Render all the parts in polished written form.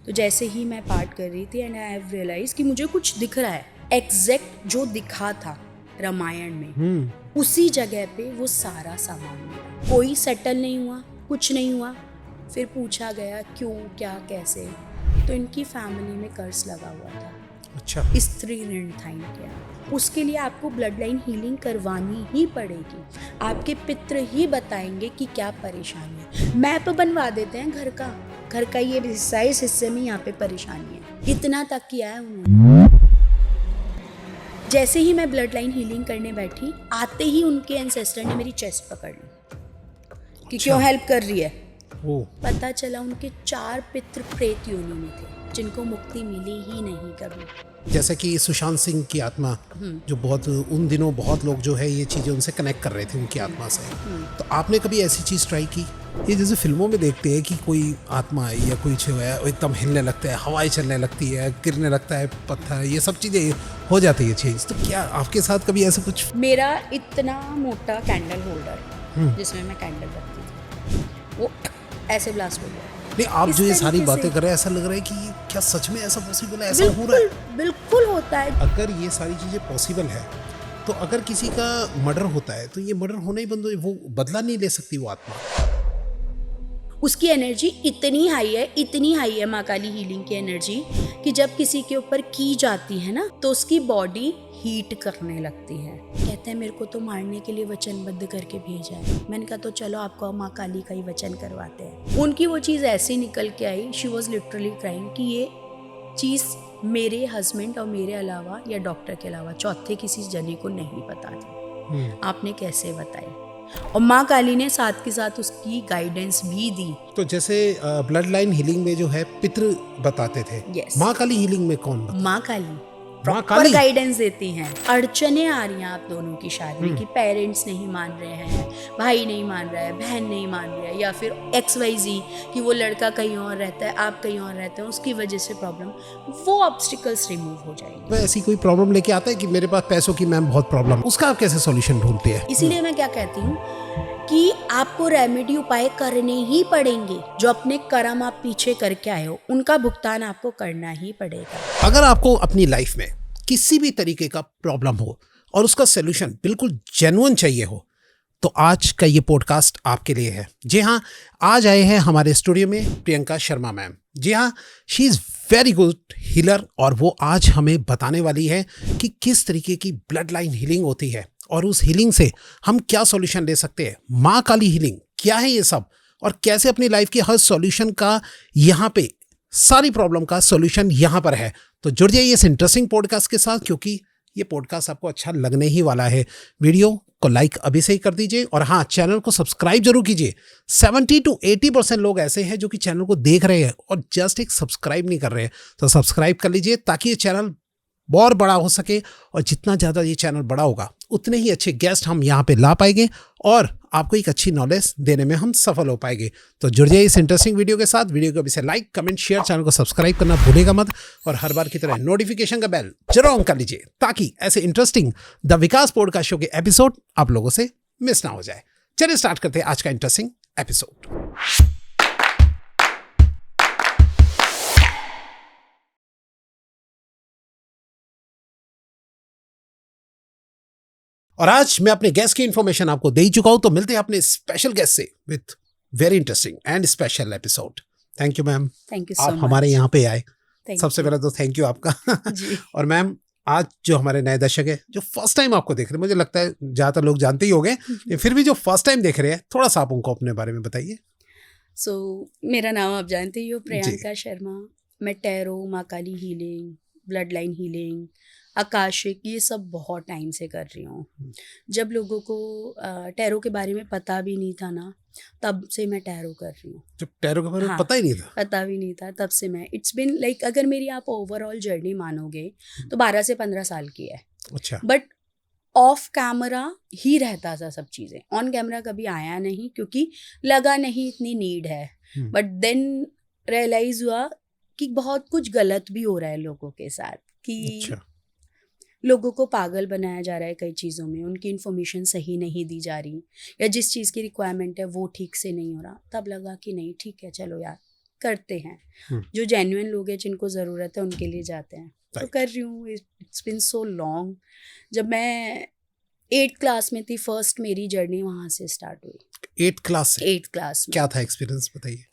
तो जैसे ही मैं पार्ट कर रही थी एंड आई हैव रियलाइज कि मुझे कुछ दिख रहा है, एग्जैक्ट जो दिखा था रामायण में उसी जगह पे वो सारा सामान मिला। कोई सेटल नहीं हुआ, कुछ नहीं हुआ। फिर पूछा गया क्यों, क्या, कैसे, तो इनकी फैमिली में कर्ज लगा हुआ था। अच्छा। स्त्री ऋण था इनके। उसके लिए आपको ब्लड लाइन हीलिंग करवानी ही पड़ेगी। आपके पितृ ही बताएंगे कि क्या परेशानी है। मैप बनवा देते हैं घर का ये हिस्सा, इस हिस्से में यहाँ पे परेशानी है, इतना तक किया है उन्होंने। जैसे ही मैं ब्लड लाइन हीलिंग करने बैठी, आते ही उनके एंसेस्टर ने मेरी चेस्ट पकड़ ली कि क्यों हेल्प कर रही है। पता चला उनके 4 पितृ प्रेत योनि में थे जिनको मुक्ति मिली ही नहीं कभी। जैसे कि सुशांत सिंह की आत्मा, जो बहुत उन दिनों बहुत लोग जो है ये चीज़ें उनसे कनेक्ट कर रहे थे उनकी आत्मा से, तो आपने कभी ऐसी चीज़ ट्राई की? ये जैसे फिल्मों में देखते हैं कि कोई आत्मा आई या कोई जो है एकदम हिलने लगता है, हवाएं चलने लगती है, गिरने लगता है पत्थर, ये सब चीज़ें हो जाती है चेंज, तो क्या आपके साथ कभी ऐसा कुछ? मेरा इतना मोटा कैंडल होल्डर जिसमें मैं कैंडल रखती थी, वो ऐसे ब्लास्ट हो गया। नहीं, आप जो ये सारी बातें कर रहे हैं, ऐसा लग रहा है कि क्या सच में ऐसा पॉसिबल है, ऐसा हो रहा है? बिल्कुल होता है। अगर ये सारी चीज़ें पॉसिबल है, तो अगर किसी का मर्डर होता है तो ये मर्डर होना ही बंद हो, वो बदला नहीं ले सकती वो आत्मा। उसकी एनर्जी इतनी हाई है माँ काली हीलिंग की एनर्जी, कि जब किसी के ऊपर की जाती है ना तो उसकी बॉडी हीट करने लगती है। कहते हैं मेरे को तो मारने के लिए वचनबद्ध करके भेजा है। मैंने कहा तो चलो आपको माँ काली का ही वचन करवाते हैं। उनकी वो चीज़ ऐसी निकल के आई, शी वॉज लिटरली क्राइंग कि ये चीज़ मेरे हस्बैंड और मेरे अलावा या डॉक्टर के अलावा चौथे किसी जने को नहीं पता थी। आपने कैसे बताई? और माँ काली ने साथ के साथ उसकी गाइडेंस भी दी। तो जैसे ब्लड लाइन हीलिंग में जो है पितृ बताते थे, yes. माँ काली हीलिंग में कौन बताता? माँ काली प्रॉपर गाइडेंस देती हैं। अड़चने आ रही हैं आप दोनों की शादी में कि पेरेंट्स नहीं मान रहे हैं, भाई नहीं मान रहा है, बहन नहीं मान रही है, या फिर XYZ कि वो लड़का कहीं और रहता है, आप कहीं और रहते हैं, उसकी वजह से प्रॉब्लम, वो ऑब्स्टिकल्स रिमूव हो जाएंगे। ऐसी कोई प्रॉब्लम लेके आता है कि मेरे पास पैसों की मैम बहुत प्रॉब्लम, उसका आप कैसे सॉल्यूशन ढूंढते हैं? इसीलिए मैं क्या कहती हूँ कि आपको रेमेडी उपाय करने ही पड़ेंगे। जो अपने कर्म आप पीछे करके आए हो उनका भुगतान आपको करना ही पड़ेगा। अगर आपको अपनी लाइफ में किसी भी तरीके का प्रॉब्लम हो और उसका सॉल्यूशन बिल्कुल जेन्युइन चाहिए हो, तो आज का ये पॉडकास्ट आपके लिए है। जी हाँ, आज आए हैं हमारे स्टूडियो में प्रियंका शर्मा मैम। जी हाँ, she is very good healer, और वो आज हमें बताने वाली है कि किस तरीके की ब्लड लाइन हीलिंग होती है और उस हीलिंग से हम क्या सॉल्यूशन ले सकते हैं। माँ काली हीलिंग क्या है ये सब, और कैसे अपनी लाइफ की हर सॉल्यूशन का यहाँ पे, सारी प्रॉब्लम का सॉल्यूशन यहाँ पर है। तो जुड़ जाइए इस इंटरेस्टिंग पॉडकास्ट के साथ, क्योंकि ये पॉडकास्ट आपको अच्छा लगने ही वाला है। वीडियो को लाइक अभी से ही कर दीजिए, और हाँ, चैनल को सब्सक्राइब जरूर कीजिए। 70 to 80% लोग ऐसे हैं जो कि चैनल को देख रहे हैं और जस्ट एक सब्सक्राइब नहीं कर रहे हैं, तो सब्सक्राइब कर लीजिए ताकि ये चैनल बहुत बड़ा हो सके, और जितना ज़्यादा ये चैनल बड़ा होगा उतने ही अच्छे गेस्ट हम यहाँ पे ला पाएंगे और आपको एक अच्छी नॉलेज देने में हम सफल हो पाएंगे। तो जुड़ जाइए इस इंटरेस्टिंग वीडियो के साथ। वीडियो को अभी से लाइक, कमेंट, शेयर, चैनल को सब्सक्राइब करना भूलेगा मत, और हर बार की तरह नोटिफिकेशन का बेल जरूर ऑन कर लीजिए ताकि ऐसे interesting the Vikas podcast show के एपिसोड आप लोगों से मिस ना हो जाए। चलिए स्टार्ट करते हैं आज का इंटरेस्टिंग एपिसोड। और आज मैं अपने गेस्ट की इंफॉर्मेशन आपको दे ही चुका हूं, तो मिलते हैं अपने स्पेशल गेस्ट से with very interesting and special episode. Thank you ma'am, thank you आप हमारे यहाँ पे आए। सबसे पहले तो थैंक यू आपका। जी। और मैम, आज जो हमारे नए दर्शक है जो फर्स्ट टाइम आपको देख रहे हैं, मुझे लगता है ज़्यादातर लोग जानते ही होंगे, फिर भी जो फर्स्ट टाइम देख रहे हैं, थोड़ा सा आप उनको अपने बारे में बताइए। मेरा नाम आप जानते ही हो, प्रियंका शर्मा। मैं टैरो, माँ Kali healing, blood line healing, akashic, ये सब बहुत टाइम से कर रही हूँ। जब लोगों को टैरो के बारे में पता भी नहीं था ना, तब से मैं टैरो कर रही हूँ। जब टैरो के बारे में पता ही नहीं था? पता भी नहीं था, तब से मैं, इट्स बिन लाइक, अगर मेरी आप ओवरऑल जर्नी मानोगे तो 12 से 15 साल की है। अच्छा। बट ऑफ कैमरा ही रहता था सब चीज़ें, ऑन कैमरा कभी आया नहीं क्योंकि लगा नहीं इतनी नीड है। बट देन रियलाइज हुआ कि बहुत कुछ गलत भी हो रहा है लोगों के साथ, कि अच्छा। लोगों को पागल बनाया जा रहा है कई चीज़ों में, उनकी इन्फॉर्मेशन सही नहीं दी जा रही, या जिस चीज़ की रिक्वायरमेंट है वो ठीक से नहीं हो रहा। तब लगा कि नहीं, ठीक है, चलो यार, करते हैं, हम्म। जो जेन्युइन लोग हैं जिनको ज़रूरत है उनके लिए जाते हैं। तो Right. कर रही हूँ, इट्स बिन सो लॉन्ग। जब मैं 8th क्लास में थी, फर्स्ट मेरी जर्नी वहाँ से स्टार्ट हुई। 8th क्लास से 8th क्लास में क्या था एक्सपीरियंस बताइए।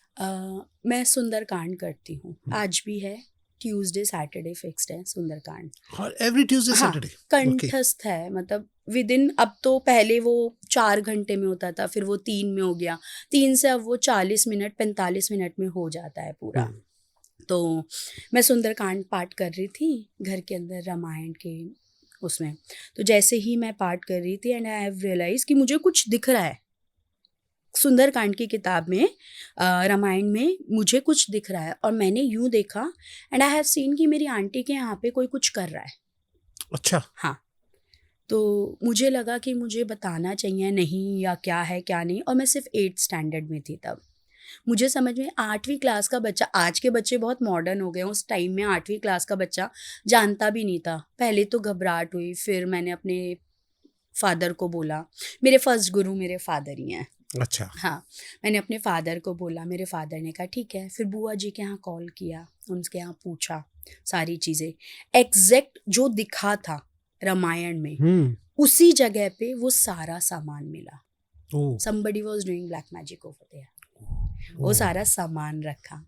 मैं सुंदरकांड करती हूँ, आज भी है, ट्यूसडे सैटरडे फिक्स्ड है सुंदरकांड। और एवरी ट्यूसडे हाँ, सैटरडे कंठस्थ है, मतलब विद इन, अब तो पहले वो 4 घंटे में होता था, फिर वो 3 में हो गया, 3 से अब वो 40 मिनट 45 मिनट में हो जाता है पूरा। तो मैं सुंदरकांड पाठ कर रही थी घर के अंदर रामायण के उसमें। तो जैसे ही मैं पाठ कर रही थी एंड आई हैव रियलाइज कि मुझे कुछ दिख रहा है सुंदरकांड की किताब में, रामायण में मुझे कुछ दिख रहा है, और मैंने यूं देखा एंड आई हैव सीन कि मेरी आंटी के यहाँ पे कोई कुछ कर रहा है। अच्छा। हाँ, तो मुझे लगा कि मुझे बताना चाहिए नहीं या क्या है क्या नहीं, और मैं सिर्फ 8th स्टैंडर्ड में थी तब। मुझे समझ में 8वीं क्लास का बच्चा, आज के बच्चे बहुत मॉडर्न हो गए, उस टाइम में 8वीं क्लास का बच्चा जानता भी नहीं था। पहले तो घबराहट हुई, फिर मैंने अपने फादर को बोला, मेरे फर्स्ट गुरु मेरे फादर ही हैं। अच्छा। हाँ, मैंने अपने फादर को बोला, मेरे फादर ने कहा ठीक है। फिर बुआ जी के यहाँ कॉल किया, उनके यहाँ पूछा सारी चीज़ें, एग्जैक्ट जो दिखा था रामायण में उसी जगह पे वो सारा सामान मिला। somebody was doing black magic over there। वो सारा सामान रखा।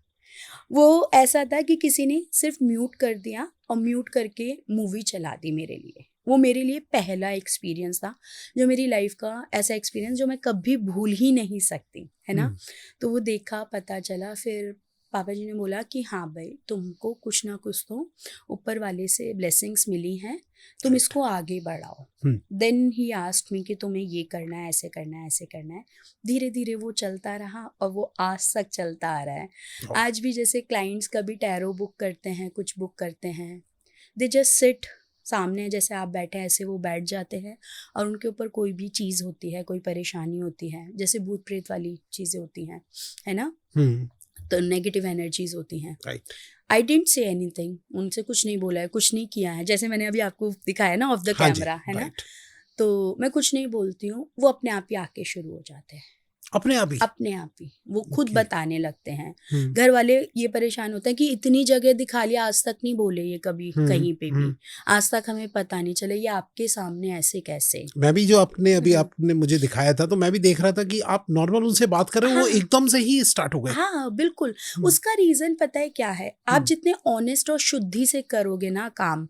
वो ऐसा था कि किसी ने सिर्फ म्यूट कर दिया और म्यूट करके मूवी चला दी मेरे लिए। वो मेरे लिए पहला एक्सपीरियंस था, जो मेरी लाइफ का ऐसा एक्सपीरियंस जो मैं कभी भूल ही नहीं सकती, है ना। तो वो देखा, पता चला, फिर पापा जी ने बोला कि हाँ भाई, तुमको कुछ ना कुछ तो ऊपर वाले से ब्लेसिंग्स मिली हैं, तुम इसको आगे बढ़ाओ। देन ही आस्क्ड मी कि तुम्हें ये करना है, ऐसे करना है, ऐसे करना है। धीरे धीरे वो चलता रहा और वो आज तक चलता आ रहा है। आज भी जैसे क्लाइंट्स कभी टैरो बुक करते हैं, कुछ बुक करते हैं, दे जस्ट सिट सामने, जैसे आप बैठे हैं ऐसे वो बैठ जाते हैं, और उनके ऊपर कोई भी चीज़ होती है, कोई परेशानी होती है, जैसे भूत प्रेत वाली चीज़ें होती हैं, है ना, तो नेगेटिव एनर्जीज होती हैं। आई डिडंट से एनीथिंग, उनसे कुछ नहीं बोला है, कुछ नहीं किया है, जैसे मैंने अभी आपको दिखाया ना ऑफ द कैमरा, है ना। तो मैं कुछ नहीं बोलती हूँ, वो अपने आप ही आके शुरू हो जाते हैं, अपने आप ही वो खुद बताने लगते हैं। घर वाले ये परेशान होते हैं कि इतनी जगह दिखा लिया, आज तक नहीं बोले ये कभी कहीं पे भी, आज तक हमें पता नहीं चले ये आपके सामने ऐसे कैसे। मैं भी जो आपने मुझे दिखाया था, तो मैं भी देख रहा था कि आप नॉर्मल उनसे बात कर रहे हो, वो एकदम से ही स्टार्ट हो गए। हाँ बिल्कुल। उसका रीजन पता है क्या है, आप जितने ऑनेस्ट और शुद्धि से करोगे ना काम,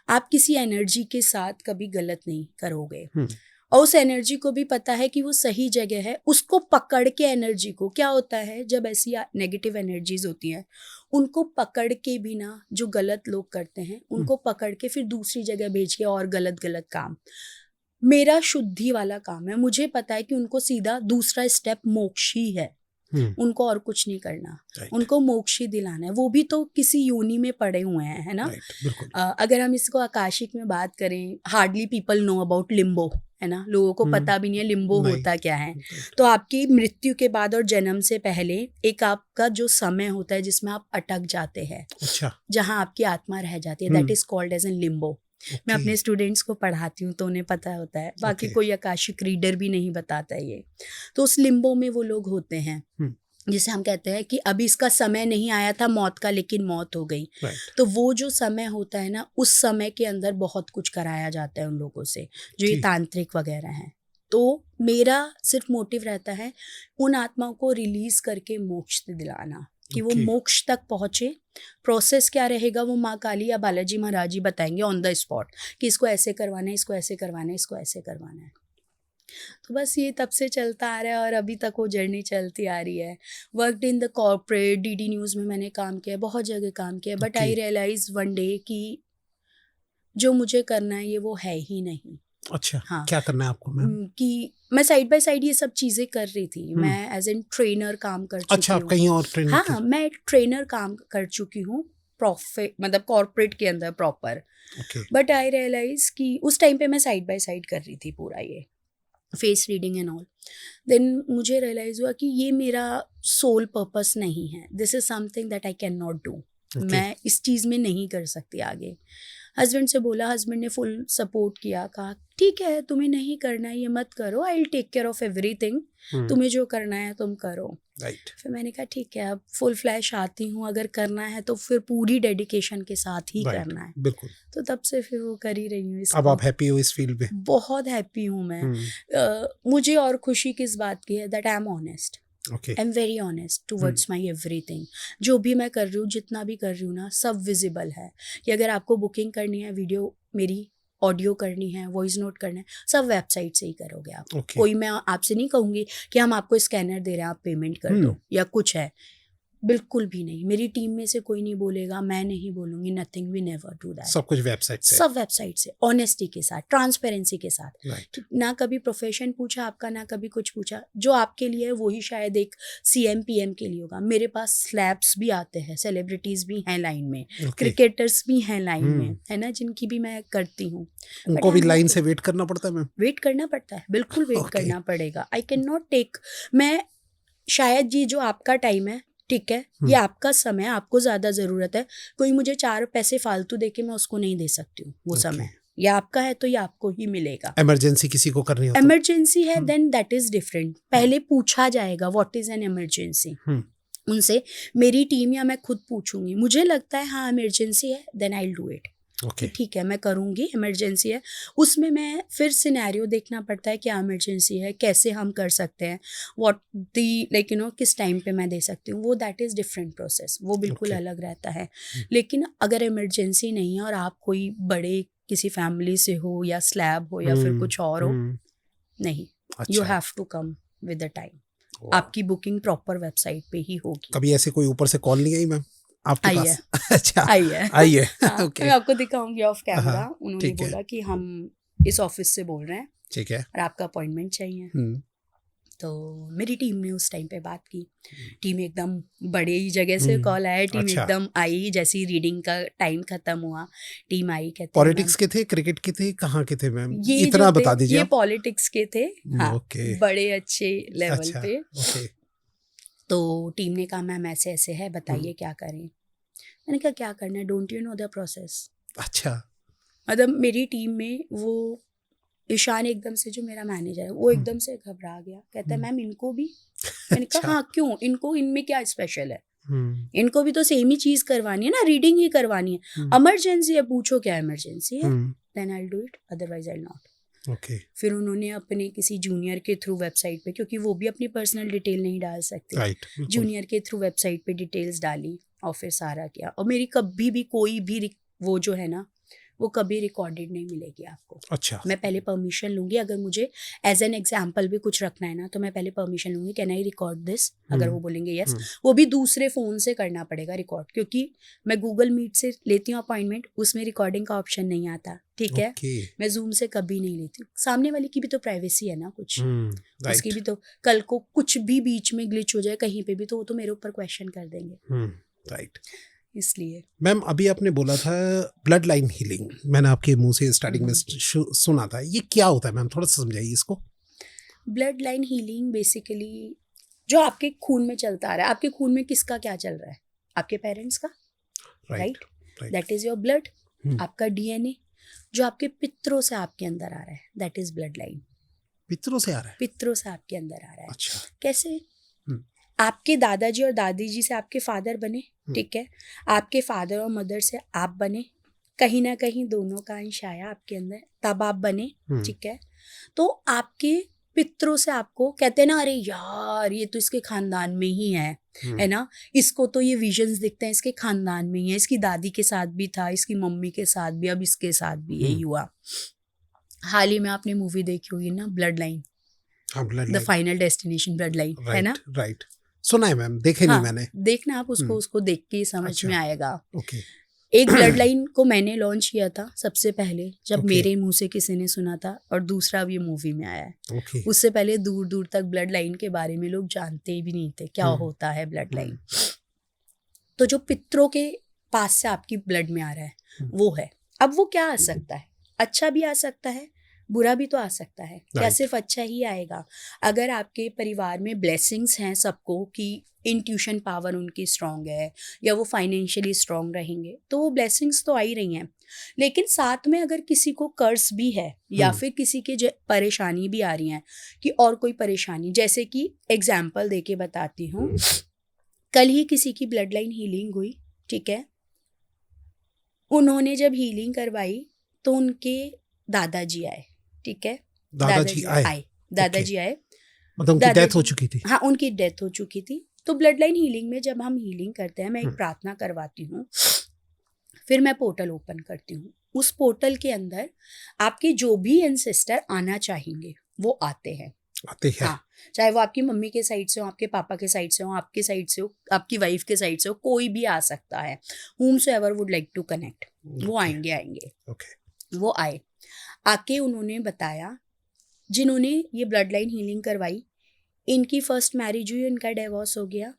आप किसी एनर्जी के साथ कभी गलत नहीं करोगे, और उस एनर्जी को भी पता है कि वो सही जगह है। उसको पकड़ के एनर्जी को, क्या होता है जब ऐसी नेगेटिव एनर्जीज होती हैं, उनको पकड़ के भी ना, जो गलत लोग करते हैं उनको पकड़ के फिर दूसरी जगह भेज के और गलत काम। मेरा शुद्धि वाला काम है, मुझे पता है कि उनको सीधा दूसरा स्टेप मोक्ष ही है, उनको और कुछ नहीं करना, उनको मोक्ष ही दिलाना है। वो भी तो किसी योनि में पड़े हुए हैं, है ना। अगर हम इसको आकाशिक में बात करें, hardly people know about Limbo, है ना, लोगों को पता भी नहीं है लिम्बो होता क्या है। तो आपकी मृत्यु के बाद और जन्म से पहले एक आपका जो समय होता है जिसमें आप अटक जाते हैं, जहाँ आपकी आत्मा रह जाती है, that is called as an limbo. मैं अपने स्टूडेंट्स को पढ़ाती हूँ तो उन्हें पता होता है, बाकी कोई आकाशिक रीडर भी नहीं बताता ये। तो उस लिम्बो में वो लोग होते हैं, जिसे हम कहते हैं कि अभी इसका समय नहीं आया था मौत का, लेकिन मौत हो गई। तो वो जो समय होता है ना, उस समय के अंदर बहुत कुछ कराया जाता है उन लोगों से, जो ये तांत्रिक वगैरह हैं। तो मेरा सिर्फ मोटिव रहता है उन आत्माओं को रिलीज करके मोक्ष दिलाना, कि वो मोक्ष तक पहुंचे। प्रोसेस क्या रहेगा वो माँ काली या बालाजी महाराज जी बताएंगे ऑन द स्पॉट, कि इसको ऐसे करवाना है, इसको ऐसे करवाना है, इसको ऐसे करवाना है। तो बस ये तब से चलता आ रहा है और अभी तक वो जर्नी चलती आ रही है। Worked in the corporate, DD news में मैंने काम किया, बहुत जगह काम किया, but I realise one day कि जो मुझे करना है ये वो है ही नहीं। अच्छा, हाँ, क्या करना है आपको मैम? कि मैं साइड बाय साइड ये सब चीज़ें कर रही थी। मैं एज एन ट्रेनर काम कर चुकी हूँ। अच्छा, आप कहीं और ट्रेनर? हाँ, मैं ट्रेनर काम कर चुकी हूँ, प्रॉफिट मतलब कॉर्पोरेट के अंदर प्रॉपर। बट आई रियलाइज कि उस टाइम पे मैं साइड बाय साइड कर रही थी पूरा ये face reading and all. Then मुझे रियलाइज हुआ कि ये मेरा सोल पर्पस नहीं है, this is something that I can not do. मैं इस चीज़ में नहीं कर सकती आगे। हस्बैंड से बोला, हस्बैंड ने फुल सपोर्ट किया, कहा ठीक है तुम्हें नहीं करना है ये मत करो, I will take care of everything, तुम्हें जो करना है तुम करो। राइट। फिर मैंने कहा ठीक है, अब फुल फ्लैश आती हूँ, अगर करना है तो फिर पूरी डेडिकेशन के साथ ही करना है। बिल्कुल। तो तब से फिर वो कर ही रही हूँ अब इसको। आप हैप्पी हो इस फील्ड में? बहुत हैप्पी हूँ मैं। मुझे और खुशी किस बात की है, that I am honest, okay. I am very honest towards my everything. जो भी मैं कर रही हूँ, जितना भी कर रही हूँ ना, सब विजिबल है। कि अगर आपको बुकिंग करनी है, वीडियो मेरी ऑडियो करनी है, वॉइस नोट करना है, सब वेबसाइट से ही करोगे आप। Okay. कोई मैं आपसे नहीं कहूँगी कि हम आपको स्कैनर दे रहे हैं, आप पेमेंट कर दो या कुछ है, बिल्कुल भी नहीं। मेरी टीम में से कोई नहीं बोलेगा, मैं नहीं बोलूँगी, nothing, we never do that. सब कुछ वेबसाइट से? सब वेबसाइट से, ऑनेस्टी के साथ, ट्रांसपेरेंसी के साथ। राइट। ना कभी प्रोफेशन पूछा आपका, ना कभी कुछ पूछा। जो आपके लिए है वही शायद एक CM PM के लिए होगा। मेरे पास स्लैब्स भी आते हैं, सेलिब्रिटीज भी हैं लाइन में, क्रिकेटर्स भी हैं लाइन में, है ना, जिनकी भी मैं करती हूँ। उनको भी लाइन से वेट करना पड़ता है मैम? वेट करना पड़ता है, बिल्कुल वेट करना पड़ेगा। आई कैन नॉट टेक, मैं शायद ये जो आपका टाइम है, ठीक है, ये आपका समय, आपको ज्यादा जरूरत है, कोई मुझे 4 पैसे फालतू देके मैं उसको नहीं दे सकती हूँ वो समय। ये आपका है तो ये आपको ही मिलेगा। इमरजेंसी किसी को करनी हो तो? इमरजेंसी है देन दैट इज डिफरेंट। पहले पूछा जाएगा व्हाट इज एन इमरजेंसी उनसे, मेरी टीम या मैं खुद पूछूंगी, मुझे लगता है हाँ इमरजेंसी है, then I will do it. ठीक है, मैं करूँगी, इमरजेंसी है। उसमें मैं फिर सिनेरियो देखना पड़ता है, क्या इमरजेंसी है, कैसे हम कर सकते हैं, व्हाट दी लाइक किस टाइम पे मैं दे सकती हूँ, वो दैट इज़ डिफरेंट प्रोसेस, वो बिल्कुल अलग रहता है। लेकिन अगर इमरजेंसी नहीं है और आप कोई बड़े किसी फैमिली से हो या स्लैब हो या फिर कुछ और हो, नहीं, you have to come with the time. आपकी बुकिंग प्रॉपर वेबसाइट पे ही होगी। कभी ऐसे कोई ऊपर से कॉल नहीं आई मैम आपके पास? अच्छा, आई है। हाँ, okay. मैं आपको दिखाऊंगी ऑफ कैमरा। उन्होंने बोला कि हम इस ऑफिस से बोल रहे हैं, ठीक है, और आपका अपॉइंटमेंट चाहिए। तो मेरी टीम ने उस टाइम पे बात की। टीम एकदम बड़े ही जगह से कॉल आया, टीम एकदम आई, जैसी रीडिंग का टाइम खत्म हुआ, टीम आई, कहते पॉलिटिक्स के थे, क्रिकेट के थे, कहाँ के थे मैम? ये इतना बता दीजिए। ये पॉलिटिक्स के थे, हाँ, बड़े अच्छे लेवल पे। तो टीम ने कहा मैम ऐसे ऐसे है, बताइए क्या करें। मैंने कहा क्या करना है, don't you know the process. अच्छा। मतलब मेरी टीम में वो ईशान एकदम से, जो मेरा मैनेजर है, वो एकदम से घबरा गया, कहता है मैम इनको भी। मैंने कहा हाँ क्यों, इनको इनमें क्या स्पेशल है, इनको भी तो सेम ही चीज करवानी है ना, रीडिंग ही करवानी है। इमरजेंसी है, पूछो क्या इमरजेंसी है, then I will do it, otherwise I will not. Okay. फिर उन्होंने अपने किसी जूनियर के थ्रू वेबसाइट पे, क्योंकि वो भी अपनी पर्सनल डिटेल नहीं डाल सकते, right, जूनियर के थ्रू वेबसाइट पे डिटेल्स डाली और फिर सारा किया। और मेरी कभी भी कोई भी वो जो है ना, वो कभी रिकॉर्डेड नहीं मिलेगी आपको। अच्छा। मैं पहले परमिशन लूंगी, अगर मुझे एज एन एग्जाम्पल भी कुछ रखना है ना, तो मैं पहले परमिशन लूंगी, कैन आई रिकॉर्ड दिस। अगर वो बोलेंगे यस, वो भी दूसरे फ़ोन से करना पड़ेगा रिकॉर्ड, क्योंकि मैं गूगल मीट से लेती हूँ अपॉइंटमेंट, उसमें रिकॉर्डिंग का ऑप्शन नहीं आता, ठीक है। मैं जूम से कभी नहीं लेती हूँ। सामने वाले की भी तो प्राइवेसी है ना कुछ, उसकी भी तो, कल को कुछ भी बीच में ग्लिच हो जाए कहीं पे भी, तो वो तो मेरे ऊपर क्वेश्चन कर देंगे। राइट। इसलिए मैम अभी आपने बोला था ब्लड लाइन हीलिंग, मैंने आपके मुंह से स्टार्टिंग में सुना था, ये क्या होता है मैम, थोड़ा सा समझाइए इसको। ब्लड लाइन हीलिंग बेसिकली जो आपके खून में चलता आ रहा है, आपके खून में किसका क्या चल रहा है, आपके पेरेंट्स का, right, that is your blood. आपका DNA जो आपके पितरों से आपके अंदर आ रहा है, दैट इज ब्लड लाइन। पितरों से आ रहा है? पितरों से आपके अंदर आ रहा है। अच्छा। कैसे? आपके दादाजी और दादी जी से आपके फादर बने, ठीक है, आपके फादर और मदर से आप बने, कहीं ना कहीं दोनों का अंश आया आपके अंदर, तब आप बने, ठीक है। तो आपके पितरों से आपको कहते हैं ना, अरे यार ये तो इसके खानदान में ही है ना, इसको तो ये विजन्स दिखते हैं, इसके खानदान में ही है, इसकी दादी के साथ भी था, इसकी मम्मी के साथ भी, अब इसके साथ भी यही हुआ। हाल ही में आपने मूवी देखी होगी ना, blood line, the final destination blood line, है ना? राइट, सुना है मैम, देखे नहीं मैंने। देखना आप उसको देख के समझ में आएगा। ओके। एक ब्लड लाइन को मैंने लॉन्च किया था सबसे पहले, जब मेरे मुंह से किसी ने सुना था, और दूसरा अब ये मूवी में आया है। उससे पहले दूर दूर तक ब्लड लाइन के बारे में लोग जानते भी नहीं थे क्या होता है ब्लड लाइन। तो जो पितरों के पास से आपकी ब्लड में आ रहा है वो है। अब वो क्या आ सकता है, अच्छा भी आ सकता है, बुरा भी तो आ सकता है, क्या Right. सिर्फ अच्छा ही आएगा? अगर आपके परिवार में ब्लेसिंग्स हैं सबको कि इंट्यूशन पावर उनकी स्ट्रांग है या वो फाइनेंशियली स्ट्रांग रहेंगे, तो वो ब्लेसिंग्स तो आ ही रही हैं। लेकिन साथ में अगर किसी को कर्ज भी है या फिर किसी के परेशानी भी आ रही है कि और कोई परेशानी, जैसे कि एग्जाम्पल दे के बताती हूँ, कल ही किसी की ब्लड लाइन हीलिंग हुई, ठीक है। उन्होंने जब हीलिंग करवाई तो उनके दादाजी आए, ठीक है। दादाजी आए? दादाजी आए। मतलब उनकी डेथ हो चुकी थी? हाँ, उनकी डेथ हो चुकी थी। तो ब्लड लाइन हीलिंग में जब हम हीलिंग करते हैं, मैं एक प्रार्थना करवाती हूँ, फिर मैं पोर्टल ओपन करती हूँ। उस पोर्टल के अंदर आपके जो भी एंसेस्टर आना चाहेंगे वो आते हैं। हाँ, चाहे वो आपकी मम्मी के साइड से हो, आपके पापा के साइड से हो, आपके साइड से हो, आपकी वाइफ के साइड से हो, कोई भी आ सकता है। whomsoever would like to connect, वो आएंगे। वो आए, आके उन्होंने बताया, जिन्होंने ये ब्लड लाइन हीलिंग करवाई, इनकी फर्स्ट मैरिज हुई, इनका डिवोर्स हो गया।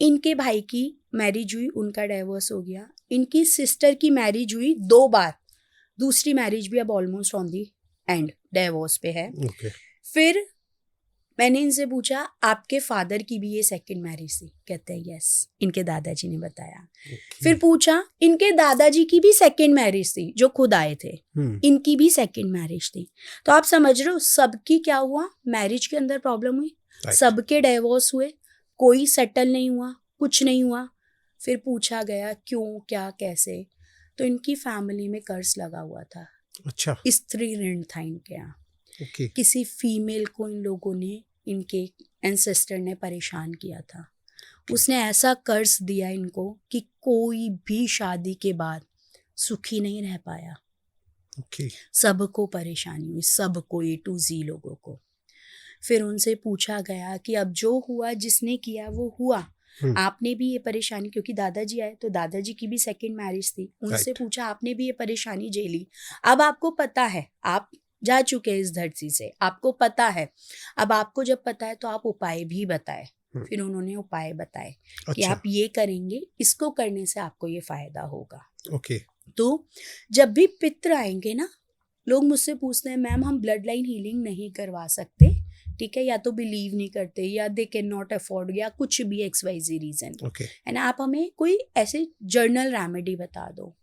इनके भाई की मैरिज हुई, उनका डिवोर्स हो गया। इनकी सिस्टर की मैरिज हुई 2 बार, दूसरी मैरिज भी अब almost on the and, divorce पे है। फिर मैंने इनसे पूछा, आपके फादर की भी ये सेकंड मैरिज थी? कहते हैं यस, इनके दादाजी ने बताया। फिर पूछा, इनके दादाजी की भी सेकंड मैरिज थी, जो खुद आए थे, इनकी भी सेकंड मैरिज थी। तो आप समझ रहे हो सबकी क्या हुआ, मैरिज के अंदर प्रॉब्लम हुई, सबके डिवोर्स हुए, कोई सेटल नहीं हुआ, कुछ नहीं हुआ। फिर पूछा गया क्यों, क्या, कैसे, तो इनकी फैमिली में कर्ज लगा हुआ था। अच्छा। स्त्री ऋण था इनके यहाँ। किसी फीमेल को इन लोगों ने, इनके एंसेस्टर ने परेशान किया था। उसने ऐसा कर्ज दिया इनको कि कोई भी शादी के बाद सुखी नहीं रह पाया। सबको परेशानी हुई, सबको, A to Z लोगों को। फिर उनसे पूछा गया कि अब जो हुआ, जिसने किया वो हुआ, आपने भी ये परेशानी, क्योंकि दादाजी आए तो दादाजी की भी सेकंड मैरिज थी, उनसे पूछा आपने भी ये परेशानी झेली, अब आपको पता है, आप जा चुके हैं इस धरती से, आपको पता है, अब आपको जब पता है तो आप उपाय भी बताए। फिर उन्होंने उपाय बताए कि आप ये करेंगे, इसको करने से आपको ये फायदा होगा। तो जब भी पितृ आएंगे ना, लोग मुझसे पूछते हैं मैम हम ब्लड लाइन हीलिंग नहीं करवा सकते, ठीक है, या तो बिलीव नहीं करते, या दे कैन नॉट अफोर्ड, या कुछ भी XYZ रीजन, एंड आप हमें कोई ऐसे जर्नल रेमेडी बता दो।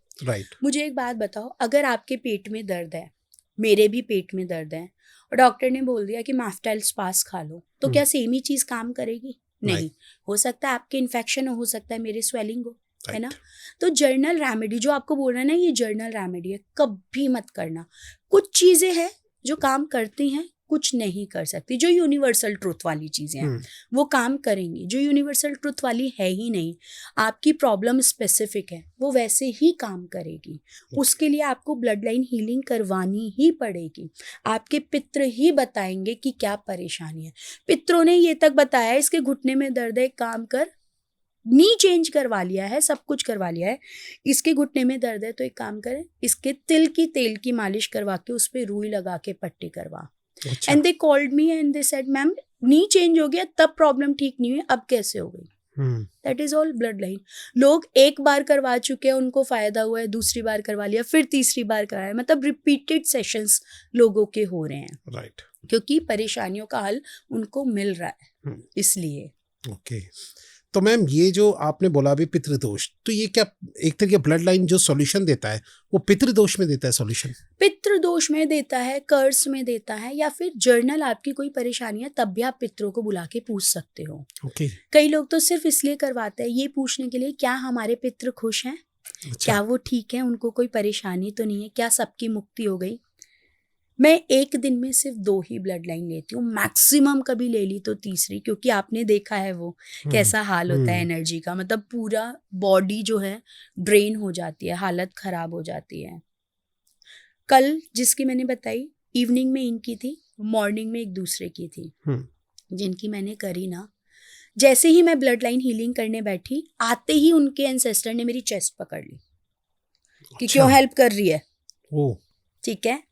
मुझे एक बात बताओ, अगर आपके पेट में दर्द है, मेरे भी पेट में दर्द है, और डॉक्टर ने बोल दिया कि मैफ्टाइल स्पास खा लो, तो क्या सेम ही चीज काम करेगी? नहीं। हो सकता है आपके इन्फेक्शन हो सकता है मेरे स्वेलिंग हो, है ना। तो जर्नल रेमेडी जो आपको बोल रहे हैं ना, ये जर्नल रेमेडी है, कभी मत करना। कुछ चीजें हैं जो काम करती हैं, कुछ नहीं कर सकती। जो यूनिवर्सल ट्रुथ वाली चीजें हैं वो काम करेंगी, जो यूनिवर्सल ट्रुथ वाली है ही नहीं, आपकी प्रॉब्लम स्पेसिफिक है, वो वैसे ही काम करेगी। उसके लिए आपको ब्लड लाइन हीलिंग करवानी ही पड़ेगी। आपके पितृ ही बताएंगे कि क्या परेशानी है। पितरों ने ये तक बताया, इसके घुटने में दर्द है, एक काम कर, नी चेंज करवा लिया है, सब कुछ करवा लिया है, इसके घुटने में दर्द है तो एक काम करें, इसके तिल की तेल की मालिश करवा के उस पर रुई लगा के पट्टी करवा। And they called me and they said ma'am knee change हो गया, तब प्रॉब्लम ठीक नहीं हुई, अब कैसे हो गई? That is all blood line. लोग एक बार करवा चुके हैं, उनको फायदा हुआ है, दूसरी बार करवा लिया, फिर तीसरी बार कराया, मतलब रिपीटेड सेशंस लोगों के हो रहे हैं, क्योंकि परेशानियों का हल उनको मिल रहा है, इसलिए। तो मैम ये जो आपने बोला अभी पितृदोष, तो ये क्या एक तरह के ब्लड लाइन जो सॉल्यूशन देता है वो पितृदोष में देता है सॉल्यूशन? पितृदोष में देता है, कर्ज में देता है, या फिर जर्नल आपकी कोई परेशानी है तब भी आप पितरों को बुला के पूछ सकते हो। कई लोग तो सिर्फ इसलिए करवाते हैं ये पूछने के लिए क्या हमारे पितृ खुश हैं, क्या वो ठीक है, उनको कोई परेशानी तो नहीं है, क्या सबकी मुक्ति हो गई। मैं एक दिन में सिर्फ 2 ही ब्लड लाइन लेती हूँ, मैक्सिमम कभी ले ली तो तीसरी, क्योंकि आपने देखा है वो कैसा हाल होता है एनर्जी का, मतलब पूरा बॉडी जो है ड्रेन हो जाती है, हालत खराब हो जाती है। कल जिसकी मैंने बताई, इवनिंग में इनकी थी, मॉर्निंग में एक दूसरे की थी, जिनकी मैंने करी ना, जैसे ही मैं ब्लड लाइन हीलिंग करने बैठी, आते ही उनके एंसेस्टर ने मेरी चेस्ट पकड़ ली कि क्यों हेल्प कर रही है। ठीक है,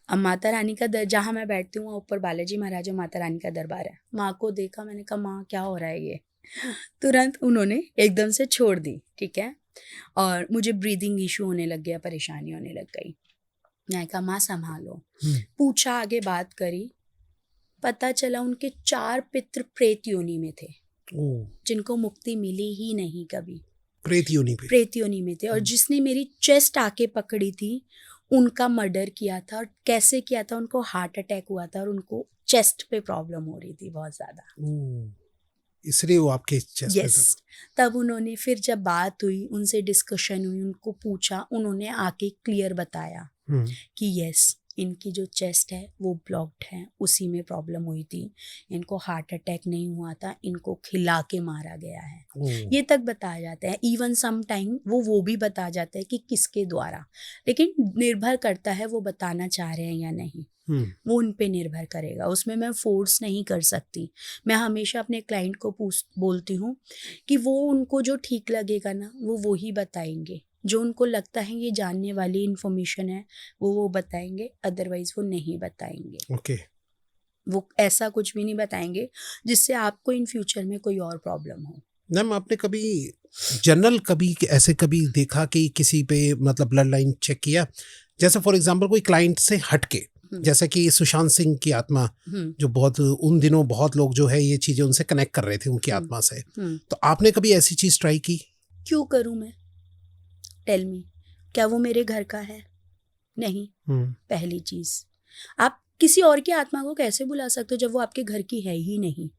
अब माता रानी का जहाँ मैं बैठती हूँ ऊपर बालाजी महाराज और माता रानी का दरबार है। माँ को देखा, मैंने कहा माँ क्या हो रहा है ये, तुरंत उन्होंने एकदम से छोड़ दी, ठीक है, और मुझे ब्रीदिंग इशू होने लग गया, परेशानी होने लग गई। मैं कहा माँ संभालो। पूछा, आगे बात करी, पता चला उनके 4 पितृ प्रेत योनि में थे, जिनको मुक्ति मिली ही नहीं कभी, प्रेत योनि पे, प्रेत योनि में थे। और जिसने मेरी चेस्ट आके पकड़ी थी उनका मर्डर किया था। और कैसे किया था, उनको हार्ट अटैक हुआ था और उनको चेस्ट पे प्रॉब्लम हो रही थी बहुत ज्यादा, इसलिए वो आपके चेस्ट पे यस। तब उन्होंने फिर जब बात हुई, उनसे डिस्कशन हुई, उनको पूछा, उन्होंने आके क्लियर बताया कि यस, इनकी जो चेस्ट है वो ब्लॉक्ड है, उसी में प्रॉब्लम हुई थी, इनको हार्ट अटैक नहीं हुआ था, इनको खिला के मारा गया है। ये तक बताया जाता है। इवन सम टाइम वो भी बताया जाता है कि किसके द्वारा, लेकिन निर्भर करता है वो बताना चाह रहे हैं या नहीं, वो उन पे निर्भर करेगा, उसमें मैं फोर्स नहीं कर सकती। मैं हमेशा अपने क्लाइंट को बोलती हूँ कि वो उनको जो ठीक लगेगा ना वो ही बताएंगे, जो उनको लगता है ये जानने वाली इन्फॉर्मेशन है वो बताएंगे, अदरवाइज वो नहीं बताएंगे। ओके। वो ऐसा कुछ भी नहीं बताएंगे जिससे आपको इन फ्यूचर में कोई और प्रॉब्लम हो। मैम आपने कभी जनरल ऐसे कभी देखा कि किसी पे मतलब ब्लड लाइन चेक किया, जैसे फॉर एग्जांपल कोई क्लाइंट से हटके, जैसे कि सुशांत सिंह की आत्मा जो बहुत उन दिनों बहुत लोग जो है ये चीजें उनसे कनेक्ट कर रहे थे उनकी आत्मा से, तो आपने कभी ऐसी चीज ट्राई की? क्यों करूं मैं? टेल मी, क्या वो मेरे घर का है? नहीं। पहली चीज, आप किसी और की आत्मा को कैसे बुला सकते हो जब वो आपके घर की है ही नहीं?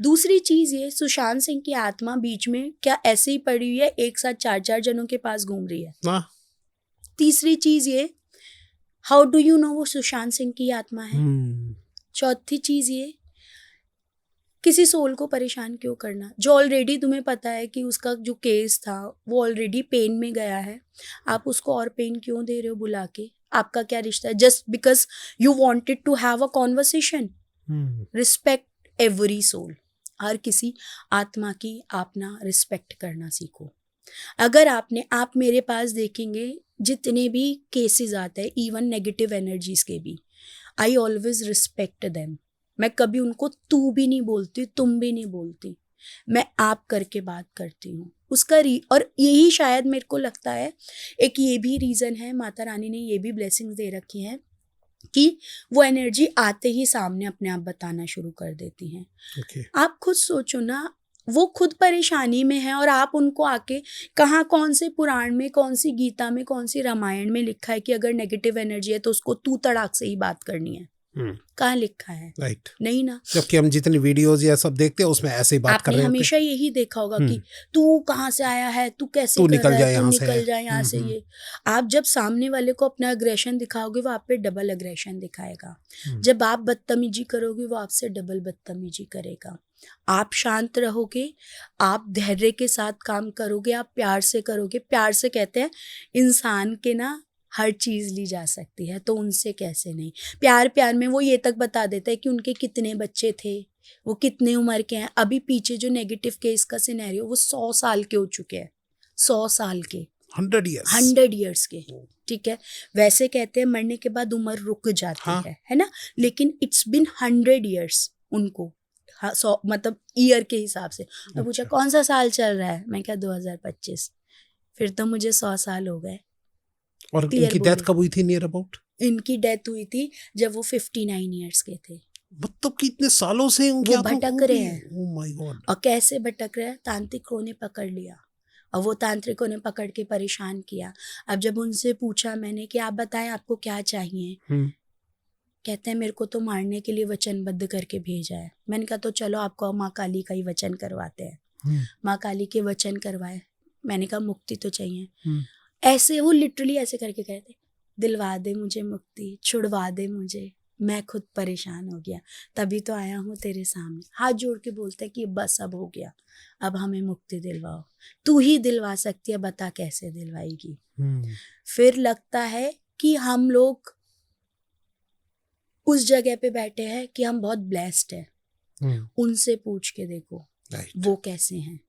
दूसरी चीज ये, सुशांत सिंह की आत्मा बीच में क्या ऐसे ही पड़ी हुई है, एक साथ 4 जनों के पास घूम रही है? तीसरी चीज ये, हाउ डू यू नो वो सुशांत सिंह की आत्मा है? चौथी चीज ये, किसी सोल को परेशान क्यों करना जो ऑलरेडी तुम्हें पता है कि उसका जो केस था वो ऑलरेडी पेन में गया है, आप उसको और पेन क्यों दे रहे हो बुला के? आपका क्या रिश्ता है? Just because you wanted to have a conversation. Respect every soul, हर किसी आत्मा की आप ना रिस्पेक्ट करना सीखो। अगर आप मेरे पास देखेंगे जितने भी केसेस आते हैं, इवन नेगेटिव एनर्जीज के भी, आई ऑलवेज रिस्पेक्ट देम। मैं कभी उनको तू भी नहीं बोलती, तुम भी नहीं बोलती, मैं आप करके बात करती हूँ। उसका और यही शायद मेरे को लगता है एक ये भी रीज़न है, माता रानी ने ये भी ब्लेसिंग्स दे रखी हैं कि वो एनर्जी आते ही सामने अपने आप बताना शुरू कर देती हैं। आप खुद सोचो ना, वो खुद परेशानी में है और आप उनको आके, कहाँ कौन से पुराण में, कौन सी गीता में, कौन सी रामायण में लिखा है कि अगर नेगेटिव एनर्जी है तो उसको तू तड़ाक से ही बात करनी है? कहाँ लिखा है? राइट। नहीं ना। जबकि हम जितनी वीडियोस या सब देखते हैं उसमें ऐसे ही बात कर रहे हैं। आपने हमेशा यही देखा होगा कि तू कहाँ से आया है, तू कैसे कर रहा है, तू निकल जाए यहाँ से। ये आप जब सामने वाले को अपना अग्रेशन दिखाओगे वो आप पे डबल अग्रेशन दिखाएगा। जब आप बदतमीजी करोगे वो आपसे डबल बदतमीजी करेगा। आप शांत रहोगे, आप धैर्य के साथ काम करोगे, आप प्यार से करोगे। प्यार से कहते हैं इंसान के ना हर चीज़ ली जा सकती है, तो उनसे कैसे नहीं। प्यार में वो ये तक बता देता है कि उनके कितने बच्चे थे, वो कितने उम्र के हैं। अभी पीछे जो नेगेटिव केस का सिनेरियो, वो 100 साल के हो चुके हैं, 100 साल के, 100 ईयर्स के, ठीक है। वैसे कहते हैं मरने के बाद उम्र रुक जाती है ना, लेकिन इट्स बिन 100 ईयर्स उनको, 100 मतलब ईयर के हिसाब से। मैं पूछा कौन सा साल चल रहा है, मैं क्या 2025, फिर तो मुझे 100 साल हो गए। और इनकी डेथ कब हुई थी नियर अबाउट? इनकी डेथ हुई थी जब वो 59 ईयर्स के थे। मतलब कितने सालों से वो भटक रहे हैं। Oh my God. और कैसे भटक रहे हैं? तांत्रिकों ने पकड़ लिया और वो तांत्रिकों ने पकड़ के परेशान किया। अब जब उनसे पूछा मैंने कि आप बताएं आपको क्या चाहिए, कहते हैं मेरे को तो मारने के लिए वचनबद्ध करके भेजा है। मैंने कहा तो चलो आपको माँ काली का ही वचन करवाते हैं। माँ काली के वचन करवाए। मैंने कहा मुक्ति तो चाहिए। ऐसे वो लिटरली ऐसे करके कहते, दिलवा दे मुझे मुक्ति, छुड़वा दे मुझे, मैं खुद परेशान हो गया, तभी तो आया हूँ तेरे सामने। हाथ जोड़ के बोलते हैं कि बस अब हो गया, अब हमें मुक्ति दिलवाओ, तू ही दिलवा सकती है, बता कैसे दिलवाएगी। फिर लगता है कि हम लोग उस जगह पे बैठे हैं कि हम बहुत ब्लेस्ड हैं। उनसे पूछ के देखो वो कैसे हैं।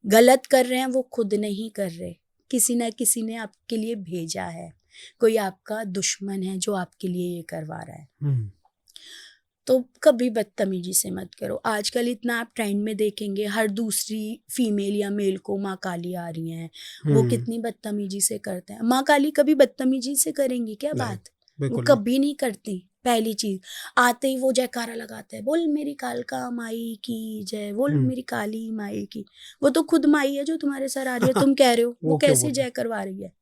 गलत कर रहे हैं वो खुद नहीं कर रहे, किसी ना किसी ने आपके लिए भेजा है, कोई आपका दुश्मन है जो आपके लिए ये करवा रहा है। तो कभी बदतमीजी से मत करो। आजकल इतना आप ट्रेंड में देखेंगे, हर दूसरी फीमेल या मेल को माँ काली आ रही हैं, वो कितनी बदतमीजी से करते हैं। माँ काली कभी बदतमीजी से करेंगी क्या नहीं, बात? वो बिल्कुल कभी नहीं करती। पहली चीज, आते ही वो जयकारा लगाते हैं, बोल मेरी कालका माई की जय, बोल मेरी काली माई की। वो तो खुद माई है जो तुम्हारे सर आ रही है, तुम कह रहे हो वो क्यों कैसे बोल रहे जय करवा रही है,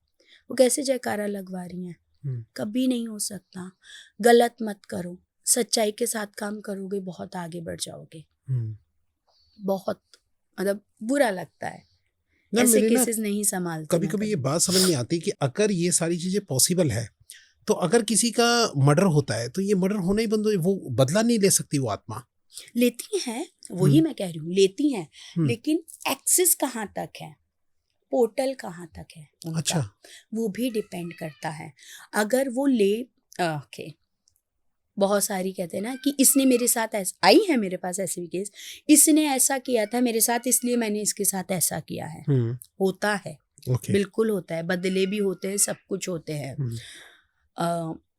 वो कैसे जयकारा लगवा रही है? कभी नहीं हो सकता। गलत मत करो, सच्चाई के साथ काम करोगे, बहुत आगे बढ़ जाओगे। बहुत मतलब बुरा लगता है, ना ऐसे मेरे ना केसेस नहीं संभालती कभी मैं कभी ये कभी। बात समझ नहीं आती कि अगर ये सारी चीजें पॉसिबल है तो अगर किसी का मर्डर होता है तो ये मर्डर होना ही बंद हो, वो बदला नहीं ले सकती वो आत्मा? लेती हैं, वही मैं कह रही हूँ, लेती हैं, लेकिन एक्सेस कहाँ तक है, पोर्टल कहाँ तक है उनका, अच्छा, वो भी डिपेंड करता है। अगर वो ओके, बहुत सारी कहते हैं ना कि इसने मेरे साथ ऐसा, आई है मेरे पास ऐसे भी केस, इसने ऐसा किया था मेरे साथ इसलिए मैंने इसके साथ ऐसा किया है। होता है, ओके, बिल्कुल होता है, बदले भी होते हैं, सब कुछ होते हैं।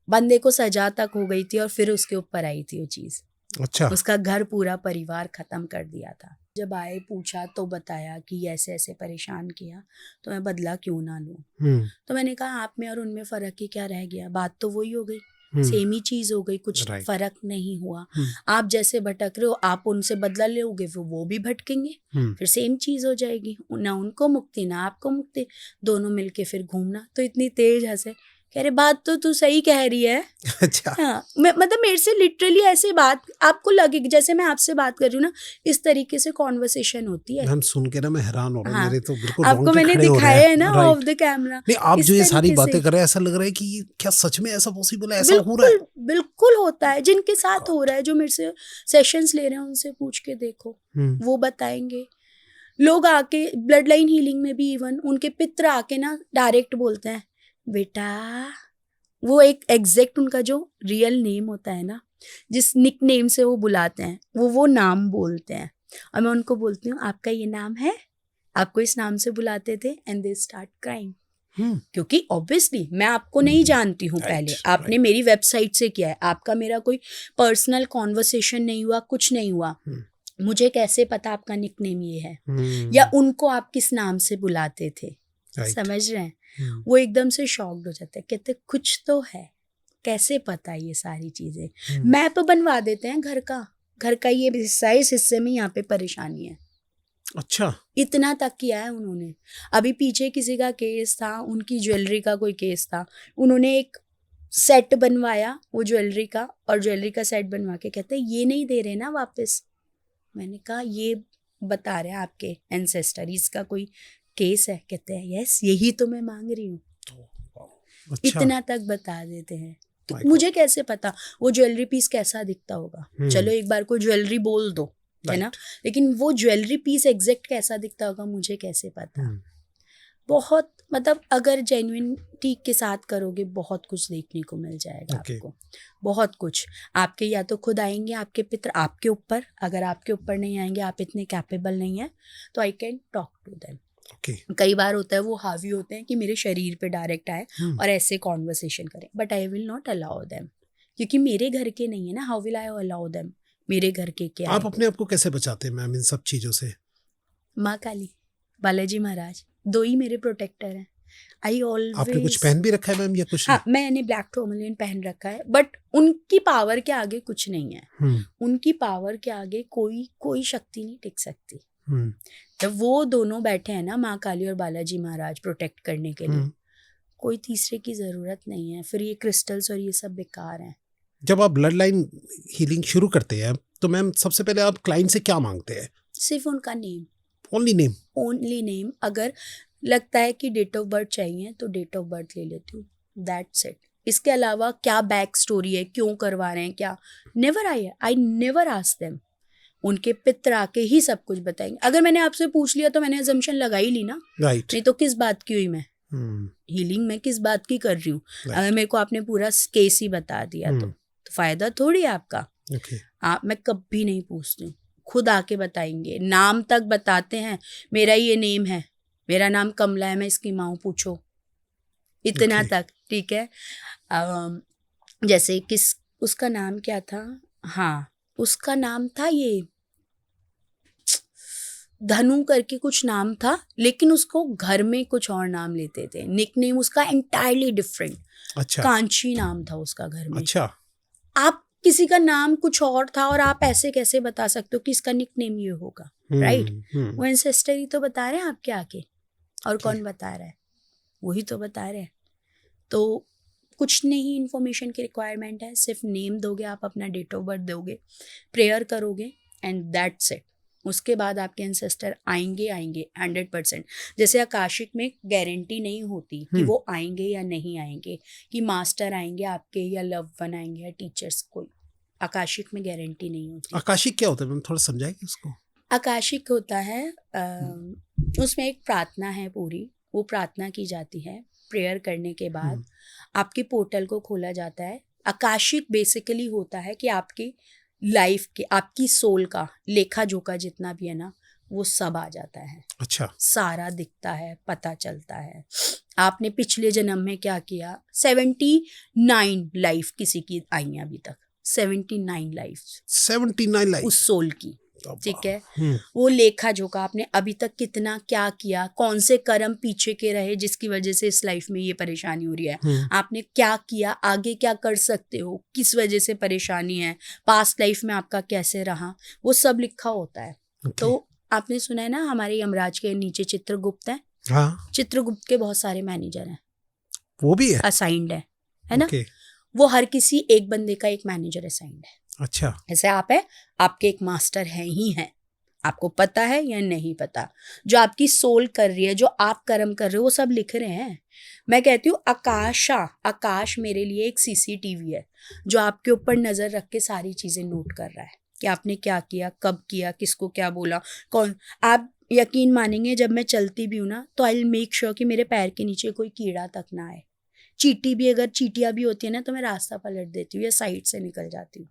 बंदे को सजा तक हो गई थी और फिर उसके ऊपर आई थी वो चीज़। अच्छा, उसका घर पूरा परिवार खत्म कर दिया था। जब आए पूछा तो बताया कि ऐसे ऐसे परेशान किया, तो मैं बदला क्यों ना लूं। तो मैंने कहा आप में और उनमें फ़र्क ही क्या रह गया, बात तो वही हो गई, सेम ही चीज़ हो गई, कुछ राइट, फ़र्क नहीं हुआ। आप जैसे भटक रहे हो, आप उनसे बदला लोगे, फिर वो भी भटकेंगे, फिर सेम चीज़ हो जाएगी, ना उनको मुक्ति ना आपको मुक्ति, दोनों मिलके फिर घूमना। तो इतनी तेज हंसे, कह रहे बात तो तू सही कह रही है। अच्छा, हाँ, मतलब मेरे से लिटरली ऐसे बात आपको लगेगी जैसे मैं आपसे बात कर रही हूँ ना, इस तरीके से कॉन्वर्सेशन होती है। हम सुन के ना मैं हैरान हो रहा हूँ, हाँ, मेरे तो बिल्कुल आपको रोंगटे मैंने खड़े हो रहे दिखाया है ना हैं। ऑफ राइट, द कैमरा, नहीं आप इस जो ये सारी तरीके बातें से। कर रहे हैं ऐसा लग रहा है कि क्या सच में ऐसा पॉसिबल है, ऐसा हो रहा है? बिल्कुल बिल्कुल होता है, जिनके साथ हो रहा है, जो मेरे से सेशंस ले रहे हैं, उनसे पूछ के देखो, वो बताएंगे। लोग आके ब्लड लाइन हीलिंग में भी इवन उनके पित्र आके ना डायरेक्ट बोलते हैं, बेटा, वो एक एग्जैक्ट उनका जो रियल नेम होता है ना, जिस निक नेम से वो बुलाते हैं, वो नाम बोलते हैं। और मैं उनको बोलती हूँ आपका ये नाम है, आपको इस नाम से बुलाते थे, एंड दे स्टार्ट क्राइंग। क्योंकि ऑब्वियसली मैं आपको नहीं जानती हूँ, पहले आपने मेरी वेबसाइट से किया है, आपका मेरा कोई पर्सनल कॉन्वर्सेशन नहीं हुआ, कुछ नहीं हुआ, मुझे कैसे पता आपका निकनेम ये है, या उनको आप किस नाम से बुलाते थे, समझ रहे हैं? वो एकदम से शॉक्ड हो जाते हैं, कहते कुछ तो है, कैसे पता ये सारी चीजें। मैप बनवा देते हैं घर का ये हिस्सा है, इस हिस्से में यहाँ पे परेशानी है। अच्छा, इतना तक किया है उन्होंने। अभी पीछे किसी का केस था, उनकी ज्वेलरी का कोई केस था, उन्होंने एक सेट बनवाया वो ज्वेलरी का, और ज्वेलरी का सेट बनवा के कहते ये नहीं दे रहे ना वापस। मैंने कहा ये बता रहे हैं आपके एंसेस्टर, इसका कोई केस है? कहते हैं यस, यही तो मैं मांग रही हूँ। अच्छा, इतना तक बता देते हैं। तो मुझे कैसे पता वो ज्वेलरी पीस कैसा दिखता होगा? चलो एक बार को ज्वेलरी बोल दो, है ना, लेकिन वो ज्वेलरी पीस एग्जैक्ट कैसा दिखता होगा मुझे कैसे पता? बहुत मतलब अगर जेन्युइनिटी के साथ करोगे, बहुत कुछ देखने को मिल जाएगा आपको, बहुत कुछ। आपके या तो खुद आएंगे आपके पितर आपके ऊपर, अगर आपके ऊपर नहीं आएंगे, आप इतने कैपेबल नहीं है, तो I can talk to them. कई बार होता है वो हावी होते हैं कि मेरे शरीर पे डायरेक्ट आए और ऐसे कॉन्वर्सेशन करें, but I will not allow them, क्योंकि मेरे घर के नहीं है ना, how will I allow them? मेरे घर के क्या आप है? अपने आप को कैसे बचाते हैं मैम इन सब चीजों से? माँ काली, बालाजी महाराज, दो ही मेरे प्रोटेक्टर हैं। आई ऑलवेज, आपने कुछ पहन भी रखा है मैम या कुछ? हाँ, मैंने ब्लैक टोर्मलिन पहन रखा है, बट उनकी पावर के आगे कुछ नहीं है। उनकी पावर के आगे कोई शक्ति नहीं टिक सकती। जब वो दोनों बैठे हैं ना, माँ काली और बालाजी महाराज, प्रोटेक्ट करने के लिए, कोई तीसरे की जरूरत नहीं है। फिर ये क्रिस्टल्स और ये सब बेकार हैं। जब आप ब्लड लाइन हीलिंग शुरू करते हैं तो मैम सबसे पहले आप क्लाइंट से क्या मांगते हैं? सिर्फ उनका name, only name? Only name. अगर लगता है कि डेट ऑफ बर्थ चाहिए तो डेट ऑफ बर्थ ले लेती हूँ, दैट्स इट। इसके अलावा क्या बैक स्टोरी है, क्यों करवा रहे हैं, क्या, never I never ask them. उनके पितर आके ही सब कुछ बताएंगे। अगर मैंने आपसे पूछ लिया तो मैंने अजम्पशन लगा ही ली ना, राइट। नहीं तो किस बात की हुई मैं हीलिंग में, किस बात की कर रही हूँ? अगर मेरे को आपने पूरा केस ही बता दिया तो फायदा थोड़ी है आपका। मैं कभी नहीं पूछती हूँ, खुद आके बताएंगे, नाम तक बताते हैं, मेरा ये नेम है, मेरा नाम कमला है, मैं इसकी माँ हूँ, पूछो, इतना तक। ठीक है, जैसे उसका नाम क्या था, हाँ, उसका नाम था ये धनु करके कुछ नाम था, लेकिन उसको घर में कुछ और नाम लेते थे। निकनेम उसका एंटायरली डिफरेंट। अच्छा कांची नाम था उसका घर में। अच्छा। आप किसी का नाम कुछ और था और आप ऐसे कैसे बता सकते हो कि इसका निकनेम ये होगा, राइट? वो एंसेस्टर ही तो बता रहे हैं आपके आके, और कौन बता रहा है? वही तो बता रहे हैं। तो कुछ नहीं इन्फॉर्मेशन की रिक्वायरमेंट है, सिर्फ नेम दोगे आप, अपना डेट ऑफ बर्थ दोगे, प्रेयर करोगे एंड दैट्स इट। उसके बाद आपके एंसेस्टर आएंगे 100%। जैसे आकाशिक में गारंटी नहीं होती कि वो आएंगे या नहीं आएंगे, कि मास्टर आएंगे आपके या लव वन आएंगे या टीचर्स, कोई आकाशिक में गारंटी नहीं होती। आकाशिक क्या होता है मैम, थोड़ा समझाएंगे उसको? आकाशिक होता है उसमें एक प्रार्थना है पूरी, वो प्रार्थना की जाती है। प्रेयर करने के बाद आपके पोर्टल को खोला जाता है। आकाशिक बेसिकली होता है कि आपकी लाइफ के, आपकी सोल का लेखा जोखा जितना भी है ना, वो सब आ जाता है। अच्छा। सारा दिखता है, पता चलता है आपने पिछले जन्म में क्या किया। 79 लाइफ किसी की आई है अभी तक, 79 लाइफ 79 लाइफ उस सोल की, ठीक है। वो लेखा जोखा आपने अभी तक कितना क्या किया, कौन से कर्म पीछे के रहे जिसकी वजह से इस लाइफ में ये परेशानी हो रही है, आपने क्या किया, आगे क्या कर सकते हो, किस वजह से परेशानी है, पास्ट लाइफ में आपका कैसे रहा, वो सब लिखा होता है। तो आपने सुना है ना हमारे यमराज के नीचे चित्रगुप्त है। हाँ। चित्रगुप्त के बहुत सारे मैनेजर हैं, वो भी है, असाइंड है ना। वो हर किसी एक बंदे का एक मैनेजर असाइंड है। अच्छा। ऐसे आप है, आपके एक मास्टर है ही है, आपको पता है या नहीं पता। जो आपकी सोल कर रही है, जो आप कर्म कर रहे हो, वो सब लिख रहे हैं। मैं कहती हूँ आकाश मेरे लिए एक सीसीटीवी है, जो आपके ऊपर नजर रख के सारी चीजें नोट कर रहा है कि आपने क्या किया, कब किया, किसको क्या बोला, कौन। आप यकीन मानेंगे, जब मैं चलती भी हूँ ना, तो आई विल मेक श्योर कि मेरे पैर के नीचे कोई कीड़ा तक ना आए। चींटी भी, अगर चींटियां भी होती है ना, तो मैं रास्ता पलट देती हूँ या साइड से निकल जाती हूँ।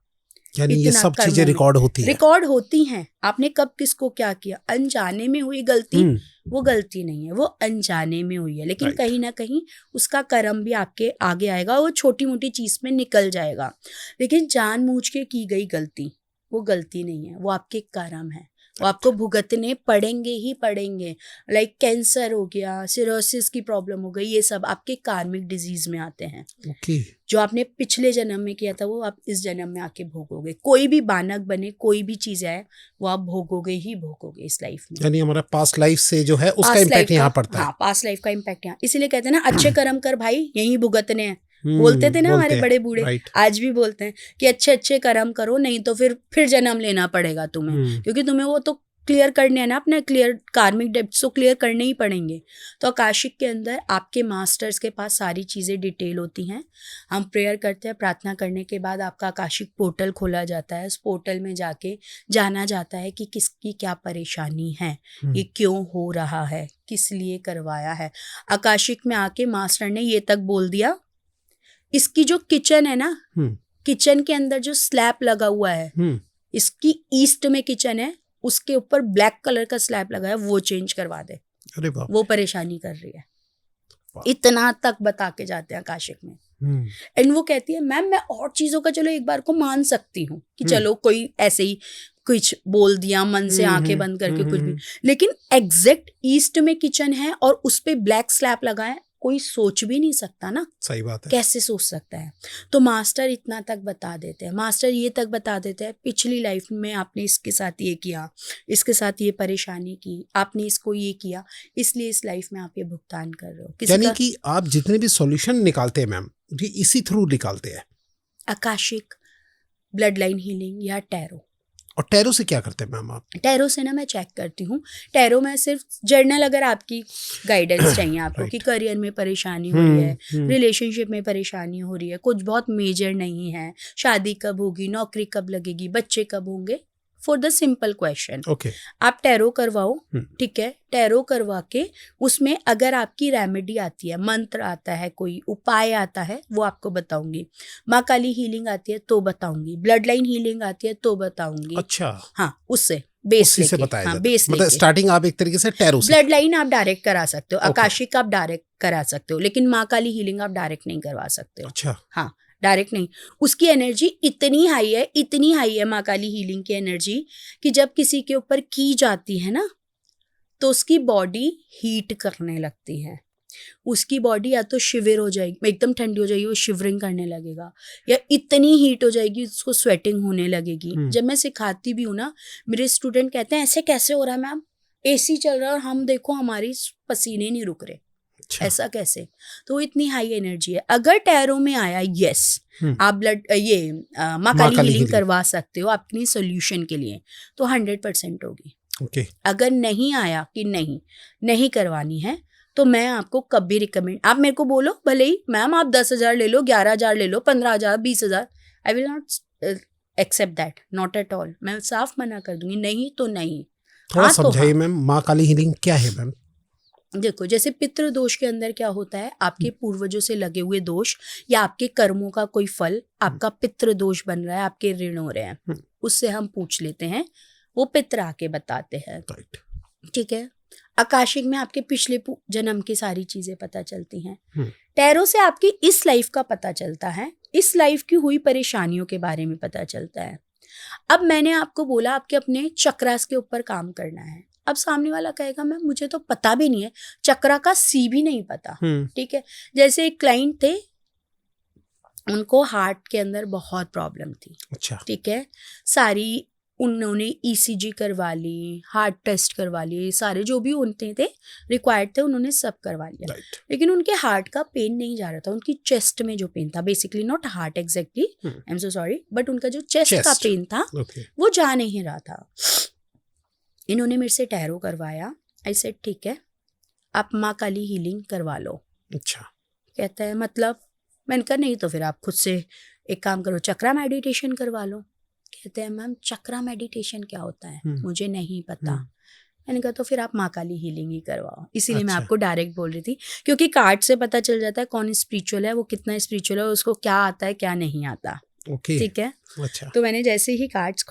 यानी ये सब चीजें रिकॉर्ड होती हैं। आपने कब किसको क्या किया। अनजाने में हुई गलती वो गलती नहीं है, वो अनजाने में हुई है, लेकिन कहीं ना कहीं उसका कर्म भी आपके आगे आएगा, वो छोटी मोटी चीज में निकल जाएगा। लेकिन जानबूझ के की गई गलती वो गलती नहीं है, वो आपके कर्म है, वो आपको भुगतने पड़ेंगे ही पड़ेंगे। लाइक कैंसर हो गया, सिरोसिस की प्रॉब्लम हो गई, ये सब आपके कार्मिक डिजीज में आते हैं। जो आपने पिछले जन्म में किया था वो आप इस जन्म में आके भोगोगे। कोई भी बानक बने, कोई भी चीज है, वो आप भोगोगे ही भोगोगे इस लाइफ में। यानी हमारा पास्ट लाइफ से जो है उसका इम्पैक्ट यहाँ पड़ता है। हाँ, पास्ट लाइफ का इम्पैक्ट यहाँ। इसीलिए कहते हैं ना, अच्छे कर्म कर भाई, यही भुगतने हैं। बोलते थे ना हमारे बड़े बूढ़े, आज भी बोलते हैं कि अच्छे अच्छे कर्म करो, नहीं तो फिर जन्म लेना पड़ेगा तुम्हें, क्योंकि तुम्हें वो तो क्लियर करने हैं ना, अपने क्लियर कार्मिक डेब्ट्स तो क्लियर करने ही पड़ेंगे। तो आकाशिक के अंदर आपके मास्टर्स के पास सारी चीज़ें डिटेल होती हैं। हम प्रेयर करते हैं, प्रार्थना करने के बाद आपका आकाशिक पोर्टल खोला जाता है। उस पोर्टल में जाके जाना जाता है कि किसकी क्या परेशानी है, ये क्यों हो रहा है, किस लिए करवाया है। आकाशिक में आके मास्टर ने ये तक बोल दिया, इसकी जो किचन है ना, किचन के अंदर जो स्लैब लगा हुआ है, इसकी ईस्ट में किचन है, उसके ऊपर ब्लैक कलर का स्लैब लगा है, वो चेंज करवा दे। अरे बाप, वो परेशानी कर रही है। इतना तक बता के जाते हैं आकाशिक में। एंड वो कहती है मैम मैं और चीजों का चलो एक बार को मान सकती हूँ कि चलो कोई ऐसे ही कुछ बोल दिया मन से आंखें बंद करके कुछ भी, लेकिन एग्जैक्ट ईस्ट में किचन है और उस पे ब्लैक स्लैब लगा है, कोई सोच भी नहीं सकता ना। सही बात है, कैसे सोच सकता है। तो मास्टर इतना तक बता देते हैं, मास्टर ये तक बता देते हैं पिछली लाइफ में आपने इसके साथ ये किया, इसके साथ ये परेशानी की, आपने इसको ये किया, इसलिए इस लाइफ में आप ये भुगतान कर रहे हो। यानी कि आप जितने भी सॉल्यूशन निकालते हैं मैम, ये इसी थ्रू निकालते हैं। आकाशिक, ब्लड लाइन हीलिंग या टैरो। और टैरो से क्या करते हैं मैम आप? टैरो से ना मैं चेक करती हूँ। टैरो में सिर्फ जर्नल, अगर आपकी गाइडेंस चाहिए आपको कि करियर में परेशानी हो रही है, रिलेशनशिप में परेशानी हो रही है, कुछ बहुत मेजर नहीं है, शादी कब होगी, नौकरी कब लगेगी, बच्चे कब होंगे, फॉर द सिंपल क्वेश्चन आप टैरो करवाओ, ठीक है। टैरो करवा के उसमें अगर आपकी रेमेडी आती है, मंत्र आता है, कोई उपाय आता है, वो आपको बताऊंगी। माँ काली हीलिंग आती है तो बताऊंगी, ब्लड लाइन हीलिंग आती है तो बताऊंगी। अच्छा, हाँ, उससे बेस से बताया हाँ, बेस मतलब स्टार्टिंग आप एक तरीके से टैरो से। ब्लड लाइन आप डायरेक्ट करा सकते हो, आकाशिक आप डायरेक्ट करा सकते हो, लेकिन माँ काली हीलिंग आप डायरेक्ट नहीं करवा सकते हो। अच्छा, हाँ, डायरेक्ट नहीं, उसकी एनर्जी इतनी हाई है माँ काली हीलिंग की एनर्जी कि जब किसी के ऊपर की जाती है ना तो उसकी बॉडी हीट करने लगती है। उसकी बॉडी या तो शिविर हो जाएगी, एकदम ठंडी हो जाएगी, वो शिवरिंग करने लगेगा, या इतनी हीट हो जाएगी उसको स्वेटिंग होने लगेगी। जब मैं सिखाती भी हूँ ना, मेरे स्टूडेंट कहते हैं ऐसे कैसे हो रहा है मैम, एसी चल रहा है और हम देखो हमारी पसीने नहीं रुक रहे, ऐसा कैसे? तो इतनी हाई एनर्जी है। अगर टैरो में आया, यस आप ब्लड माँ काली हीलिंग करवा सकते हो अपनी सोल्यूशन के लिए, तो 100% होगी। अगर नहीं आया कि नहीं करवानी है, तो मैं आपको कभी रिकमेंड, आप मेरे को बोलो भले ही मैम आप 10,000 ले लो, 11,000 ले लो, 15,000, 20,000, I will not accept that, not at all. मैं साफ मना कर दूंगी, नहीं तो नहीं। थोड़ा समझाइए मैम, माँ काली हीलिंग क्या है मैम? देखो, जैसे पितृ दोष के अंदर क्या होता है, आपके पूर्वजों से लगे हुए दोष या आपके कर्मों का कोई फल आपका पितृ दोष बन रहा है, आपके ऋण हो रहे हैं, उससे हम पूछ लेते हैं, वो पितृ आके बताते हैं, ठीक है। आकाशिक में आपके पिछले जन्म की सारी चीजें पता चलती हैं। टैरो से आपकी इस लाइफ का पता चलता है, इस लाइफ की हुई परेशानियों के बारे में पता चलता है। अब मैंने आपको बोला आपके अपने चक्रास के ऊपर काम करना है। अब सामने वाला कहेगा मैम मुझे तो पता भी नहीं है, चक्रा का सी भी नहीं पता, ठीक है। जैसे एक क्लाइंट थे, उनको हार्ट के अंदर बहुत प्रॉब्लम थी, अच्छा, ठीक है। सारी उन्होंने ईसीजी करवा ली, हार्ट टेस्ट करवा लिए, सारे जो भी उनते थे रिक्वायर्ड थे उन्होंने सब करवा लिया, लेकिन उनके हार्ट का पेन नहीं जा रहा था। उनकी चेस्ट में जो पेन था, basically not heart exactly, I am so sorry, but उनका जो चेस्ट का पेन था वो जा नहीं रहा था। इन्होंने मेरे से टैरो करवाया। आई सेड ठीक है, आप माँ काली हीलिंग करवा लो। अच्छा, कहता है मतलब? मैंने कहा नहीं तो फिर आप खुद से एक काम करो, चक्रा मेडिटेशन करवा लो। कहते हैं मैम चक्रा मेडिटेशन क्या होता है, मुझे नहीं पता। मैंने कहा तो फिर आप माँ काली हीलिंग ही करवाओ। इसीलिए मैं आपको डायरेक्ट बोल रही थी, क्योंकि कार्ड से पता चल जाता है कौन स्पिरिचुअल है, वो कितना स्पिरिचुअल है, उसको क्या आता है क्या नहीं आता, ठीक है। अच्छा। तो मैंने जैसे ही कार्ड्स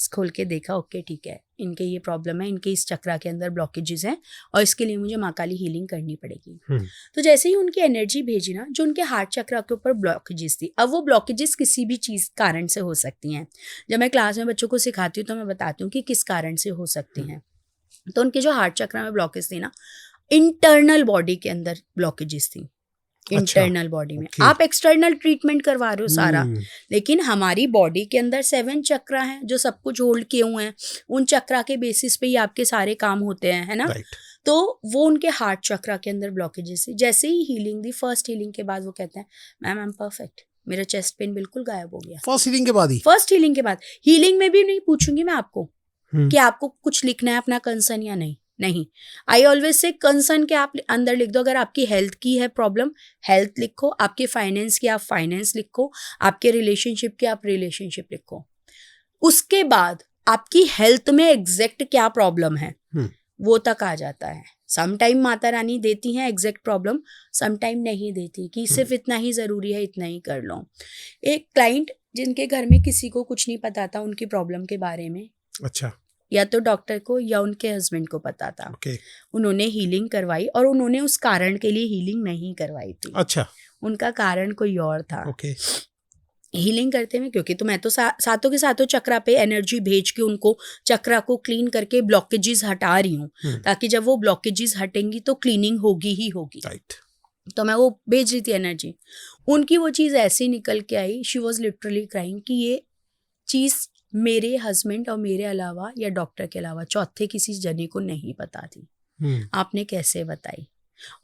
खोल के देखा, ओके ठीक है, इनके ये प्रॉब्लम है, इनके इस चक्रा के अंदर ब्लॉकेजेस हैं और इसके लिए मुझे माँ काली हीलिंग करनी पड़ेगी। तो जैसे ही उनकी एनर्जी भेजी ना, जो उनके हार्ट चक्रा के ऊपर ब्लॉकेजेस थी, अब वो ब्लॉकेजेस किसी भी चीज कारण से हो सकती हैं। जब मैं क्लास में बच्चों को सिखाती हूँ तो मैं बताती हूँ कि किस कारण से हो सकती हैं। तो उनके जो हार्ट चक्रा में ब्लॉकेज थी ना, इंटरनल बॉडी के अंदर ब्लॉकेजेस थी, इंटरनल बॉडी में। आप एक्सटर्नल ट्रीटमेंट करवा रहे हो सारा, लेकिन हमारी बॉडी के अंदर 7 चक्रा हैं जो सब कुछ होल्ड किए हुए हैं, उन चक्रा के बेसिस पे ही आपके सारे काम होते हैं, है ना। तो वो उनके हार्ट चक्रा के अंदर ब्लॉकेजेस थी। जैसे ही हीलिंग दी, फर्स्ट हीलिंग के बाद वो कहते हैं मैम आई एम परफेक्ट, मेरा चेस्ट पेन बिल्कुल गायब हो गया। फर्स्ट हीलिंग के बाद ही? फर्स्ट हीलिंग के बाद। हीलिंग में भी नहीं पूछूंगी मैं आपको कि आपको कुछ लिखना है अपना कंसर्न या नहीं। आई ऑलवेज से कंसर्न के आप अंदर लिख दो। अगर आपकी हेल्थ की है प्रॉब्लम, हेल्थ लिखो, आपके फाइनेंस की आप फाइनेंस लिखो, आपके रिलेशनशिप की आप रिलेशनशिप लिखो। उसके बाद आपकी हेल्थ में एग्जैक्ट क्या प्रॉब्लम है वो तक आ जाता है। सम टाइम माता रानी देती हैं एग्जैक्ट प्रॉब्लम, सम टाइम नहीं देती, कि सिर्फ इतना ही जरूरी है, इतना ही कर लो। एक क्लाइंट जिनके घर में किसी को कुछ नहीं पता था उनकी प्रॉब्लम के बारे में, अच्छा, या तो डॉक्टर को या उनके हस्बैंड को पता था, उन्होंने हीलिंग करवाई और उन्होंने उस कारण के लिए हीलिंग नहीं करवाई थी। अच्छा, उनका कारण कोई और था। हीलिंग करते में, क्योंकि तो मैं तो सातों के सातों चक्रा पे एनर्जी भेज के उनको चक्रा को क्लीन करके ब्लॉकेजेस हटा रही हूँ, ताकि जब वो ब्लॉकेजेस हटेंगी तो क्लीनिंग होगी ही होगी। तो मैं वो भेज रही थी एनर्जी, उनकी वो चीज़ ऐसी निकल के आई, शी वॉज लिटरली क्राइंग कि ये चीज़ मेरे हस्बैंड और मेरे अलावा या डॉक्टर के अलावा चौथे किसी जने को नहीं पता थी, आपने कैसे बताई।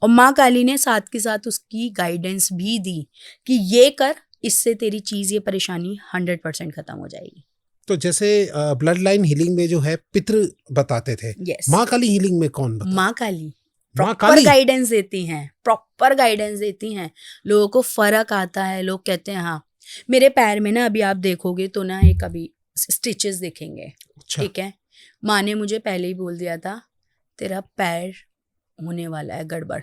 और माँ काली ने साथ के साथ उसकी गाइडेंस भी दी कि ये कर, इससे तेरी चीज, ये परेशानी 100% खत्म हो जाएगी। तो जैसे ब्लड लाइन हीलिंग में जो है पितृ बताते थे, माँ काली हीलिंग में कौन बताता? माँ काली प्रॉपर गाइडेंस देती हैं, प्रॉपर गाइडेंस देती हैं, लोगों को फर्क आता है। लोग कहते हैं हाँ मेरे पैर में ना, अभी आप देखोगे तो ना एक अभी स्टिचेस दिखेंगे, ठीक है। माँ ने मुझे पहले ही बोल दिया था तेरा पैर होने वाला है गड़बड़।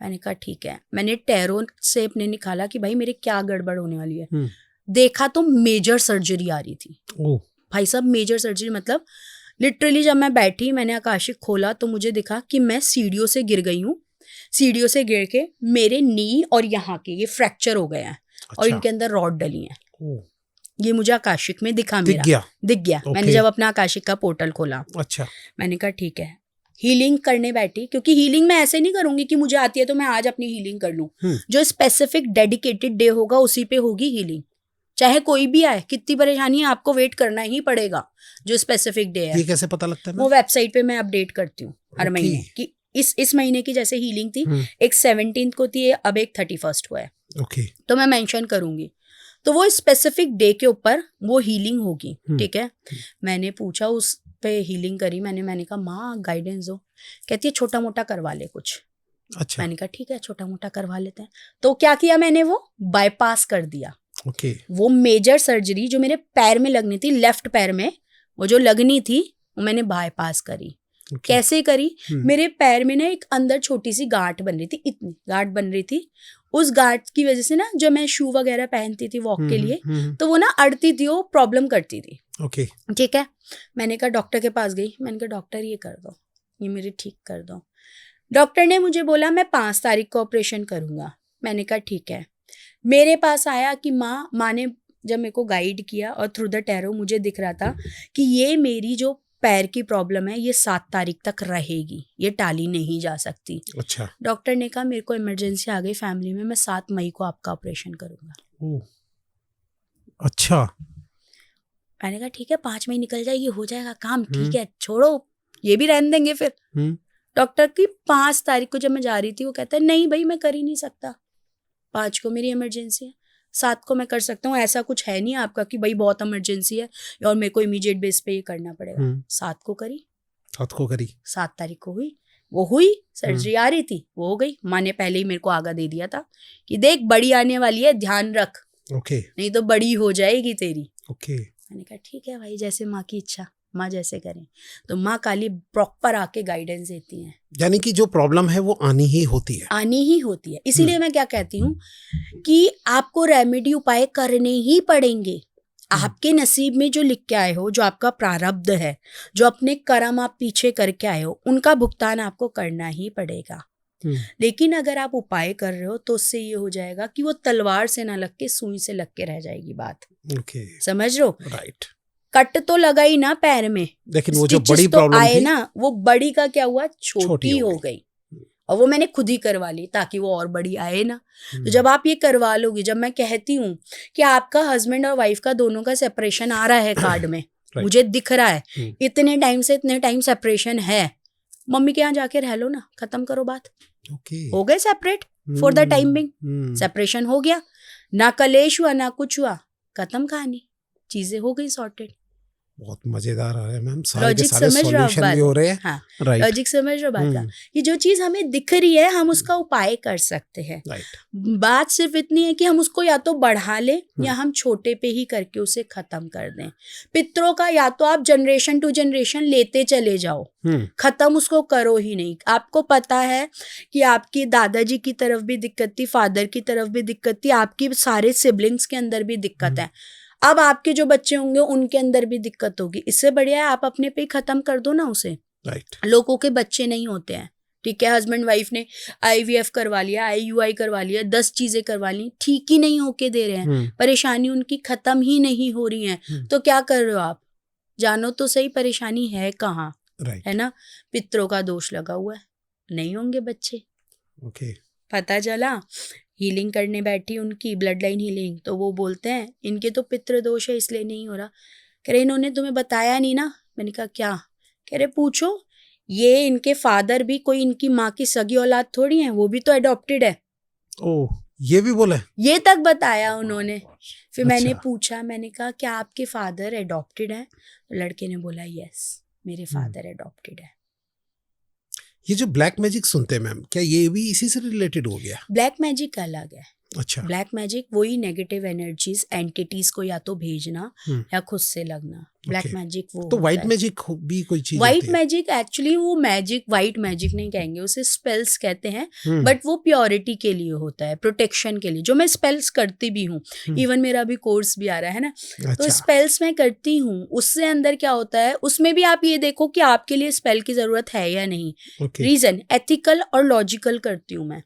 मैंने कहा ठीक है। मैंने टैरो से अपने निकाला कि भाई मेरे क्या गड़बड़ होने वाली है। देखा तो मेजर सर्जरी आ रही थी। भाई साहब मेजर सर्जरी मतलब लिटरली जब मैं बैठी, मैंने आकाशिक खोला तो मुझे दिखा कि मैं सीढ़ियों से गिर गई हूँ। सीढ़ियों से गिर के मेरे नी और यहाँ के ये फ्रैक्चर हो गए हैं। और अच्छा। इनके अंदर रॉड डली हैं। ओह, ये मुझे आकाशिक में दिख दिख गया। गया। मैंने Okay. जब अपना आकाशिक का पोर्टल खोला, अच्छा। मैंने कहा ठीक है, हीलिंग करने बैठी, क्योंकि हीलिंग मैं ऐसे नहीं करूंगी कि मुझे आती है तो मैं आज अपनी हीलिंग कर लूं। जो स्पेसिफिक डेडिकेटेड डे होगा उसी पे होगी हीलिंग, चाहे कोई भी आए, कितनी परेशानी है, आपको वेट करना ही पड़ेगा। जो स्पेसिफिक डे है ये कैसे पता लगता है वो मैम? वेबसाइट पे मैं अपडेट करती हूँ हर Okay. महीने कि इस महीने की जैसे हीलिंग थी, एक 17 को थी, अब एक 31 को है, ओके। तो मैं मेंशन करूंगी। तो वो स्पेसिफिक डे के ऊपर वो हीलिंग होगी, ठीक है। मैंने पूछा, उस पे हीलिंग करी, मैंने कहा माँ गाइडेंस दो। कहती है छोटा मोटा करवा ले कुछ। अच्छा। मैंने कहा ठीक है, छोटा मोटा करवा लेते हैं। तो क्या किया मैंने, वो बाईपास कर दिया। ओके। वो मेजर सर्जरी जो मेरे पैर में लगनी थी, लेफ्ट पैर में वो जो लगनी थी, वो मैंने बाईपास करी। Okay. कैसे करी? मेरे पैर में ना एक अंदर छोटी सी गांठ बन रही थी, इतनी गांठ बन रही थी। उस गांठ की वजह से ना, जो मैं शू वगैरह पहनती थी वॉक के लिए, तो वो ना अड़ती थी, वो प्रॉब्लम करती थी। ओके। ठीक है। मैंने कहा डॉक्टर के पास गई, मैंने कहा डॉक्टर ये कर दो, ये मेरी ठीक कर दो। डॉक्टर ने मुझे बोला मैं 5 तारीख को ऑपरेशन करूंगा। मैंने कहा ठीक है। मेरे पास आया कि माँ ने जब मेरे को गाइड किया और थ्रू द टैरो मुझे दिख रहा था कि ये मेरी जो पैर की प्रॉब्लम है ये 7 तारीख तक रहेगी, ये टाली नहीं जा सकती। अच्छा। डॉक्टर ने कहा मेरे को इमरजेंसी आ गई फैमिली में, मैं 7 मई को आपका ऑपरेशन करूंगा। ओह, अच्छा। मैंने कहा ठीक है, 5 मई निकल जाएगी, हो जाएगा काम, ठीक है, छोड़ो ये भी रहने देंगे फिर। डॉक्टर की 5 तारीख को जब मैं जा रही थी, वो कहता है नहीं भाई मैं कर ही नहीं सकता, 5 को मेरी इमरजेंसी है, 7 को मैं कर सकता हूँ, ऐसा कुछ है नहीं आपका कि भाई बहुत इमरजेंसी है और मेरे को इमीडिएट बेस पे ये करना पड़ेगा। 7 को करी, 7 तारीख को हुई, वो हुई, सर्जरी आ रही थी, वो हो गई। माँ ने पहले ही मेरे को आगा दे दिया था कि देख बड़ी आने वाली है, ध्यान रख, ओके। नहीं तो बड़ी हो जाएगी तेरी। ओके। मैंने कहा ठीक है भाई, जैसे माँ की इच्छा, माँ जैसे करें। तो माँ काली प्रॉपर आके गाइडेंस देती हैं। यानी कि जो प्रॉब्लम है वो आनी ही होती है, आनी ही होती है। इसीलिए मैं क्या कहती हूँ कि आपको रेमेडी उपाय करने ही पड़ेंगे। आपके नसीब में जो लिख के आए हो, जो आपका प्रारब्ध है, जो अपने कर्म आप पीछे करके आए हो, उनका भुगतान आपको करना ही पड़ेगा। लेकिन अगर आप उपाय कर रहे हो तो उससे ये हो जाएगा कि वो तलवार से ना लग के सुई से लग के रह जाएगी बात। ओके। समझ रहे हो? राइट। कट तो लगा ही ना पैर में, लेकिन वो जो Stitches बड़ी तो प्रॉब्लम आए थी ना, वो बड़ी का क्या हुआ, छोटी हो हो गई। और वो मैंने खुद ही करवा ली ताकि वो और बड़ी आए ना। तो जब आप ये करवा लोगी, जब मैं कहती हूँ कि आपका हस्बैंड और वाइफ का दोनों का सेपरेशन आ रहा है कार्ड में, मुझे दिख रहा है इतने टाइम से इतने टाइम सेपरेशन है, मम्मी के यहाँ जाके रह लो ना, खत्म करो बात। हो गए separate for the time being, separation हो गया, ना कलेश हुआ ना कुछ हुआ, खत्म कहानी, चीजें हो गई सॉर्टेड। बहुत मजेदार आ रहा है मैम, सारे के लॉजिक सारे समझ रहे हो आप सॉल्यूशन भी हो रहे हैं। हाँ, राइट। लॉजिक समझ रहे हो बात का, कि जो चीज हमें दिख रही है हम उसका उपाय कर सकते हैं। राइट। बात सिर्फ इतनी है कि हम उसको या तो बढ़ा लें या हम छोटे पे ही करके उसे खत्म कर दें। पितरों का या तो आप जनरेशन टू जनरेशन लेते चले जाओ, खत्म उसको करो ही नहीं। आपको पता है कि आपकी दादाजी की तरफ भी दिक्कत थी, फादर की तरफ भी दिक्कत थी, आपकी सारे सिबलिंग्स के अंदर भी दिक्कत है, अब आपके जो बच्चे होंगे उनके अंदर भी दिक्कत होगी। इससे बढ़िया है आप अपने पे ही खत्म कर दो ना उसे। राइट। लोगों के बच्चे नहीं होते हैं, ठीक है, हस्बैंड वाइफ ने IVF करवा लिया, IUI करवा लिया, 10 चीजें करवा ली, ठीक ही नहीं होके दे रहे हैं, परेशानी उनकी खत्म ही नहीं हो रही है। तो क्या कर रहे हो आप? जानो तो सही परेशानी है कहाँ, है ना? पितरों का दोष लगा हुआ है, नहीं होंगे बच्चे। ओके। पता चला हीलिंग करने बैठी उनकी ब्लड लाइन हीलिंग, तो वो बोलते हैं इनके तो पितृ दोष है इसलिए नहीं हो रहा। कह रहे इन्होंने तुम्हें बताया नहीं ना। मैंने कहा क्या? कह रहे पूछो, ये इनके फादर भी कोई इनकी माँ की सगी औलाद थोड़ी है, वो भी तो अडॉप्टेड है। ओह, ये भी बोला, ये तक बताया उन्होंने। फिर मैंने पूछा, मैंने कहा क्या आपके फादर अडॉप्टेड है? तो लड़के ने बोला यस, मेरे फादर अडॉप्टेड है। ये जो ब्लैक मैजिक सुनते हैं मैम, क्या ये भी इसी से रिलेटेड हो गया? ब्लैक मैजिक अलग है। अच्छा। ब्लैक मैजिक वही नेगेटिव एनर्जीज एंटिटीज को या तो भेजना या खुद से लगना, ब्लैक मैजिक वो। तो व्हाइट मैजिक भी कोई चीज? व्हाइट मैजिक एक्चुअली वो मैजिक व्हाइट मैजिक नहीं कहेंगे उसे, स्पेल्स कहते हैं, बट वो प्योरिटी के लिए होता है, प्रोटेक्शन के लिए, जो मैं स्पेल्स करती भी हूँ। इवन मेरा अभी कोर्स भी आ रहा है ना, तो स्पेल्स मैं करती हूँ। उससे अंदर क्या होता है, उसमें भी आप ये देखो कि आपके लिए स्पेल की जरूरत है या नहीं। रीजन एथिकल और लॉजिकल करती हूँ मैं,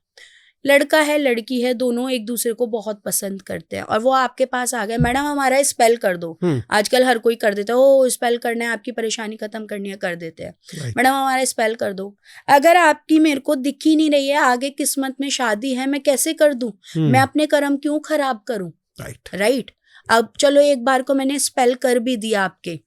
लड़का है लड़की है, दोनों एक दूसरे को बहुत पसंद करते हैं और वो आपके पास आ गए, मैडम हमारा स्पेल कर दो। आजकल हर कोई कर देता है, ओ स्पेल करना है, आपकी परेशानी खत्म करनी है, कर देते हैं। मैडम हमारा स्पेल कर दो। अगर आपकी मेरे को दिख ही नहीं रही है आगे किस्मत में शादी है, मैं कैसे कर दूं? मैं अपने कर्म क्यों खराब करूं? राइट। अब चलो एक बार को मैंने स्पेल कर भी दिया, आपके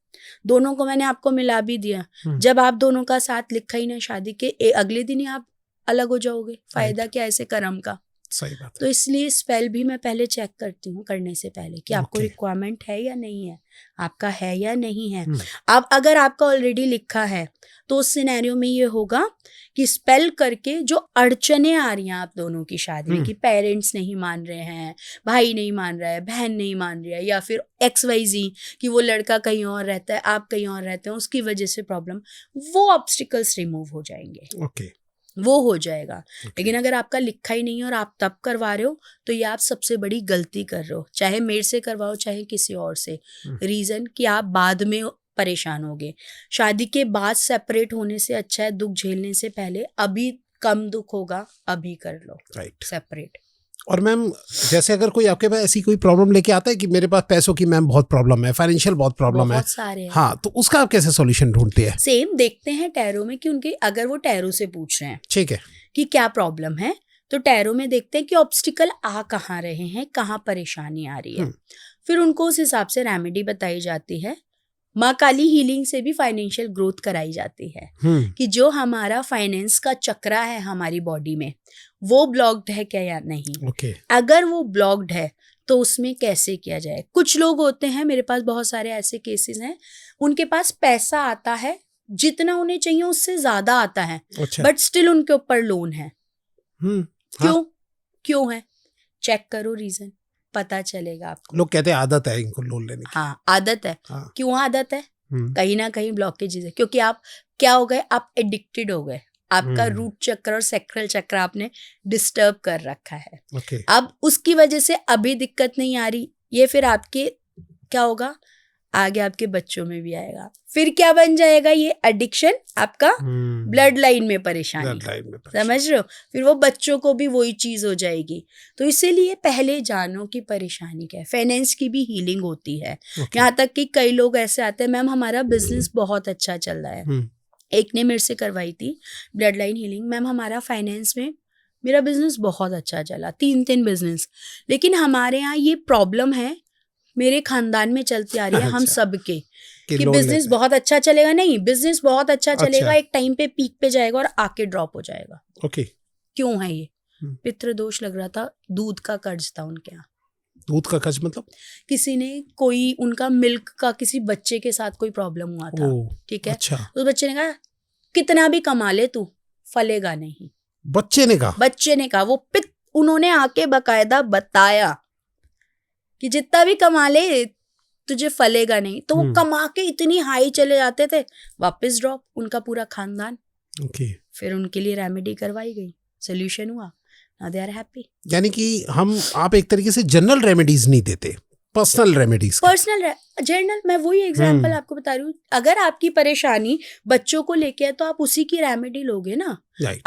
दोनों को मैंने आपको मिला भी दिया, जब आप दोनों का साथ लिखा ही ना शादी के, अगले दिन ही आप अलग हो जाओगे, फायदा क्या ऐसे कर्म का? सही बात है। तो इसलिए स्पेल भी मैं पहले चेक करती हूँ करने से पहले कि आपको रिक्वायरमेंट है या नहीं है, आपका है या नहीं है। अब अगर आपका ऑलरेडी लिखा है तो उस सिनेरियो में ये होगा कि स्पेल करके जो अड़चने आ रही हैं आप दोनों की शादी में, कि पेरेंट्स नहीं मान रहे हैं, भाई नहीं मान रहा है, बहन नहीं मान रही है, या फिर XYZ कि वो लड़का कहीं और रहता है, आप कहीं और रहते हैं, उसकी वजह से प्रॉब्लम, वो ऑब्स्टिकल्स रिमूव हो जाएंगे। वो हो जाएगा। लेकिन अगर आपका लिखा ही नहीं है और आप तब करवा रहे हो तो ये आप सबसे बड़ी गलती कर रहे हो, चाहे मेरे से करवाओ चाहे किसी और से। रीजन कि आप बाद में परेशान होगे। शादी के बाद सेपरेट होने से अच्छा है दुख झेलने से पहले, अभी कम दुख होगा, अभी कर लो सेपरेट। और मैम जैसे अगर कोई आपके पास ऐसी कोई प्रॉब्लम लेके आता है कि मेरे पास पैसों की मैम बहुत प्रॉब्लम है, फाइनेंशियल बहुत प्रॉब्लम है, बहुत सारे हैं। हाँ, तो उसका आप कैसे सॉल्यूशन ढूंढते हैं? सेम देखते हैं टैरो में कि उनके, अगर वो टैरो से पूछ रहे हैं ठीक है कि क्या प्रॉब्लम है, तो टैरो में देखते हैं कि ऑब्स्टिकल आ कहाँ रहे हैं, कहाँ परेशानी आ रही है, फिर उनको उस हिसाब से रेमेडी बताई जाती है। माँ काली हीलिंग से भी फाइनेंशियल ग्रोथ कराई जाती है कि जो हमारा फाइनेंस का चक्रा है हमारी बॉडी में, वो ब्लॉक्ड है क्या या नहीं। अगर वो ब्लॉक्ड है तो उसमें कैसे किया जाए। कुछ लोग होते हैं, मेरे पास बहुत सारे ऐसे केसेस हैं, उनके पास पैसा आता है, जितना उन्हें चाहिए उससे ज्यादा आता है, बट स्टिल उनके ऊपर लोन है। क्यों है? चेक करो, रीजन पता चलेगा आपको। लोग कहते हैं आदत है इनको लोन लेने की। हाँ, आदत है। क्यों आदत है? कहीं ना कहीं ब्लॉकेजेस है, क्योंकि आप क्या हो गए, आप एडिक्टेड हो गए, आपका रूट चक्र और सैक्रल चक्र आपने डिस्टर्ब कर रखा है। अब उसकी वजह से अभी दिक्कत नहीं आ रही, ये फिर आपके क्या होगा, आगे आपके बच्चों में भी आएगा, फिर क्या बन जाएगा, ये एडिक्शन आपका ब्लड लाइन में परेशानी, समझ रहे हो, फिर वो बच्चों को भी वही चीज हो जाएगी। तो इसीलिए पहले जानो कि परेशानी क्या है। फाइनेंस की भी हीलिंग होती है। यहाँ तक कि कई लोग ऐसे आते हैं, मैम हमारा बिजनेस बहुत अच्छा चल रहा है, एक ने मेरे से करवाई थी ब्लड लाइन हीलिंग, मैम हमारा फाइनेंस में मेरा बिजनेस बहुत अच्छा चला, 3 बिजनेस, लेकिन हमारे यहाँ ये प्रॉब्लम है, मेरे खानदान में चलती आ रही है, हम सबके, कि बिजनेस बहुत अच्छा चलेगा, नहीं बिजनेस बहुत अच्छा चलेगा, एक टाइम पे पीक पे जाएगा और आके ड्रॉप हो जाएगा। क्यों है ये? पितृदोष लग रहा था, दूध का कर्ज था उनके यहाँ। दूध का कर्ज मतलब? किसी ने, कोई उनका मिल्क का किसी बच्चे के साथ कोई प्रॉब्लम हुआ था, ठीक है, तो बच्चे ने कहा कितना भी कमा ले तू फलेगा नहीं। बच्चे ने कहा वो उन्होंने आके बकायदा बताया कि जितना भी कमा ले तुझे फलेगा नहीं। तो वो कमा के इतनी हाई चले जाते थे, वापस ड्रॉप, उनका पूरा खानदान। फिर उनके लिए रेमेडी करवाई गई, सोल्यूशन हुआ, नाउ दे आर हैप्पी। यानी कि आप एक तरीके से जनरल रेमेडीज नहीं देते, पर्सनल रेमेडीज। जनरल, मैं वही एग्जांपल आपको बता रही हूँ। अगर आपकी परेशानी बच्चों को लेके है तो आप उसी की रेमेडी लोगे ना,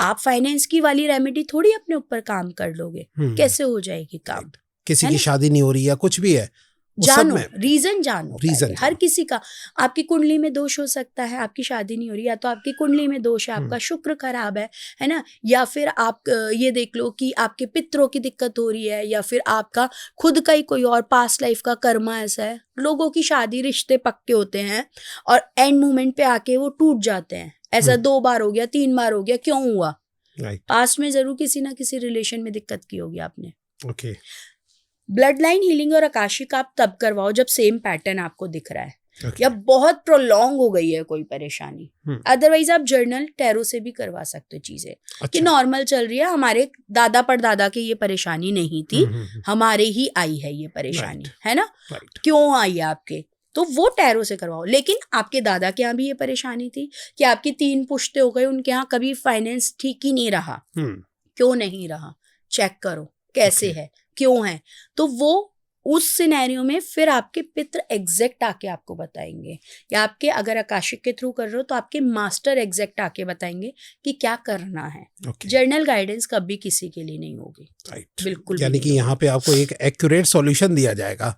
आप फाइनेंस की वाली रेमेडी थोड़ी अपने ऊपर काम कर लोगे। कैसे हो जाएगी काम? किसी की शादी नहीं हो रही है, कुछ भी है, जानो, रीजन जानो, हर किसी का। आपकी कुंडली में दोष हो सकता है, आपकी शादी नहीं हो रही, या तो आपकी कुंडली में दोष है, आपका शुक्र खराब है ना, या फिर आप ये देख लो कि आपके पितरों की दिक्कत हो रही है, या फिर आपका खुद का ही कोई और पास्ट लाइफ का कर्मा ऐसा है। लोगों की शादी रिश्ते पक्के होते हैं और एंड मोमेंट पे आके वो टूट जाते हैं। ऐसा 2 बार हो गया, 3 बार हो गया, क्यों हुआ? पास्ट में जरूर किसी ना किसी रिलेशन में दिक्कत की होगी आपने। ब्लड लाइन हीलिंग और आकाशिक आप तब करवाओ जब सेम पैटर्न आपको दिख रहा है, या बहुत प्रोलॉन्ग हो गई है कोई परेशानी। अदरवाइज आप जर्नल टैरो से भी करवा सकते हो चीजें, कि नॉर्मल चल रही है, हमारे दादा परदादा की ये परेशानी नहीं थी, हमारे ही आई है ये परेशानी, है ना, क्यों आई है आपके, तो वो टैरो से करवाओ। लेकिन आपके दादा के यहाँ भी ये परेशानी थी कि आपकी 3 पुश्ते हो गए, उनके यहाँ कभी फाइनेंस ठीक ही नहीं रहा, क्यों नहीं रहा, चेक करो कैसे है, क्यों है, तो वो उस सिनेरियो में फिर आपके पितृ एग्जैक्ट आके आपको बताएंगे, या आपके अगर आकाशिक के थ्रू कर रहे हो तो आपके मास्टर एग्जैक्ट आके बताएंगे कि क्या करना है। Okay. जर्नल गाइडेंस कभी किसी के लिए नहीं होगी, राइट, बिल्कुल भी यानी कि नहीं यहाँ पे आपको एक एक्यूरेट सॉल्यूशन दिया जाएगा।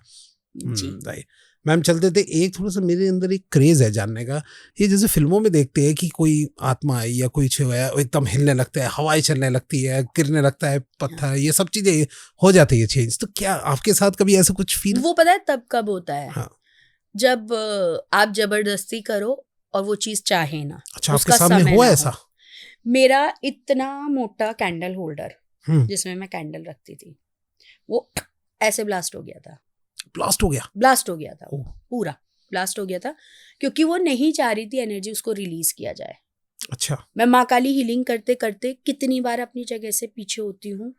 जी। राइट मैम, चलते थे एक थोड़ा सा मेरे अंदर एक क्रेज है जानने का। ये जैसे फिल्मों में देखते हैं कि कोई आत्मा आई या कोई छो है, एकदम हिलने लगता है, हवाएं चलने लगती है, गिरने लगता है पत्थर, ये सब चीजें हो जाती है चेंज। तो क्या आपके साथ कभी ऐसा कुछ फील? वो पता है तब कब होता है? हाँ। जब आप जबरदस्ती करो और वो चीज चाहे ना। अच्छा, आपके उसका सामने समय हुआ ना ऐसा? हो। मेरा इतना मोटा कैंडल होल्डर जिसमें मैं कैंडल रखती थी, वो ऐसे ब्लास्ट हो गया था। ब्लास्ट हो गया? ब्लास्ट हो गया था, ओह। पूरा ब्लास्ट हो गया था, क्योंकि वो नहीं चाह रही थी एनर्जी उसको रिलीज किया जाए। अच्छा। मैं माँ काली हीलिंग करते करते कितनी बार अपनी जगह से पीछे होती हूँ,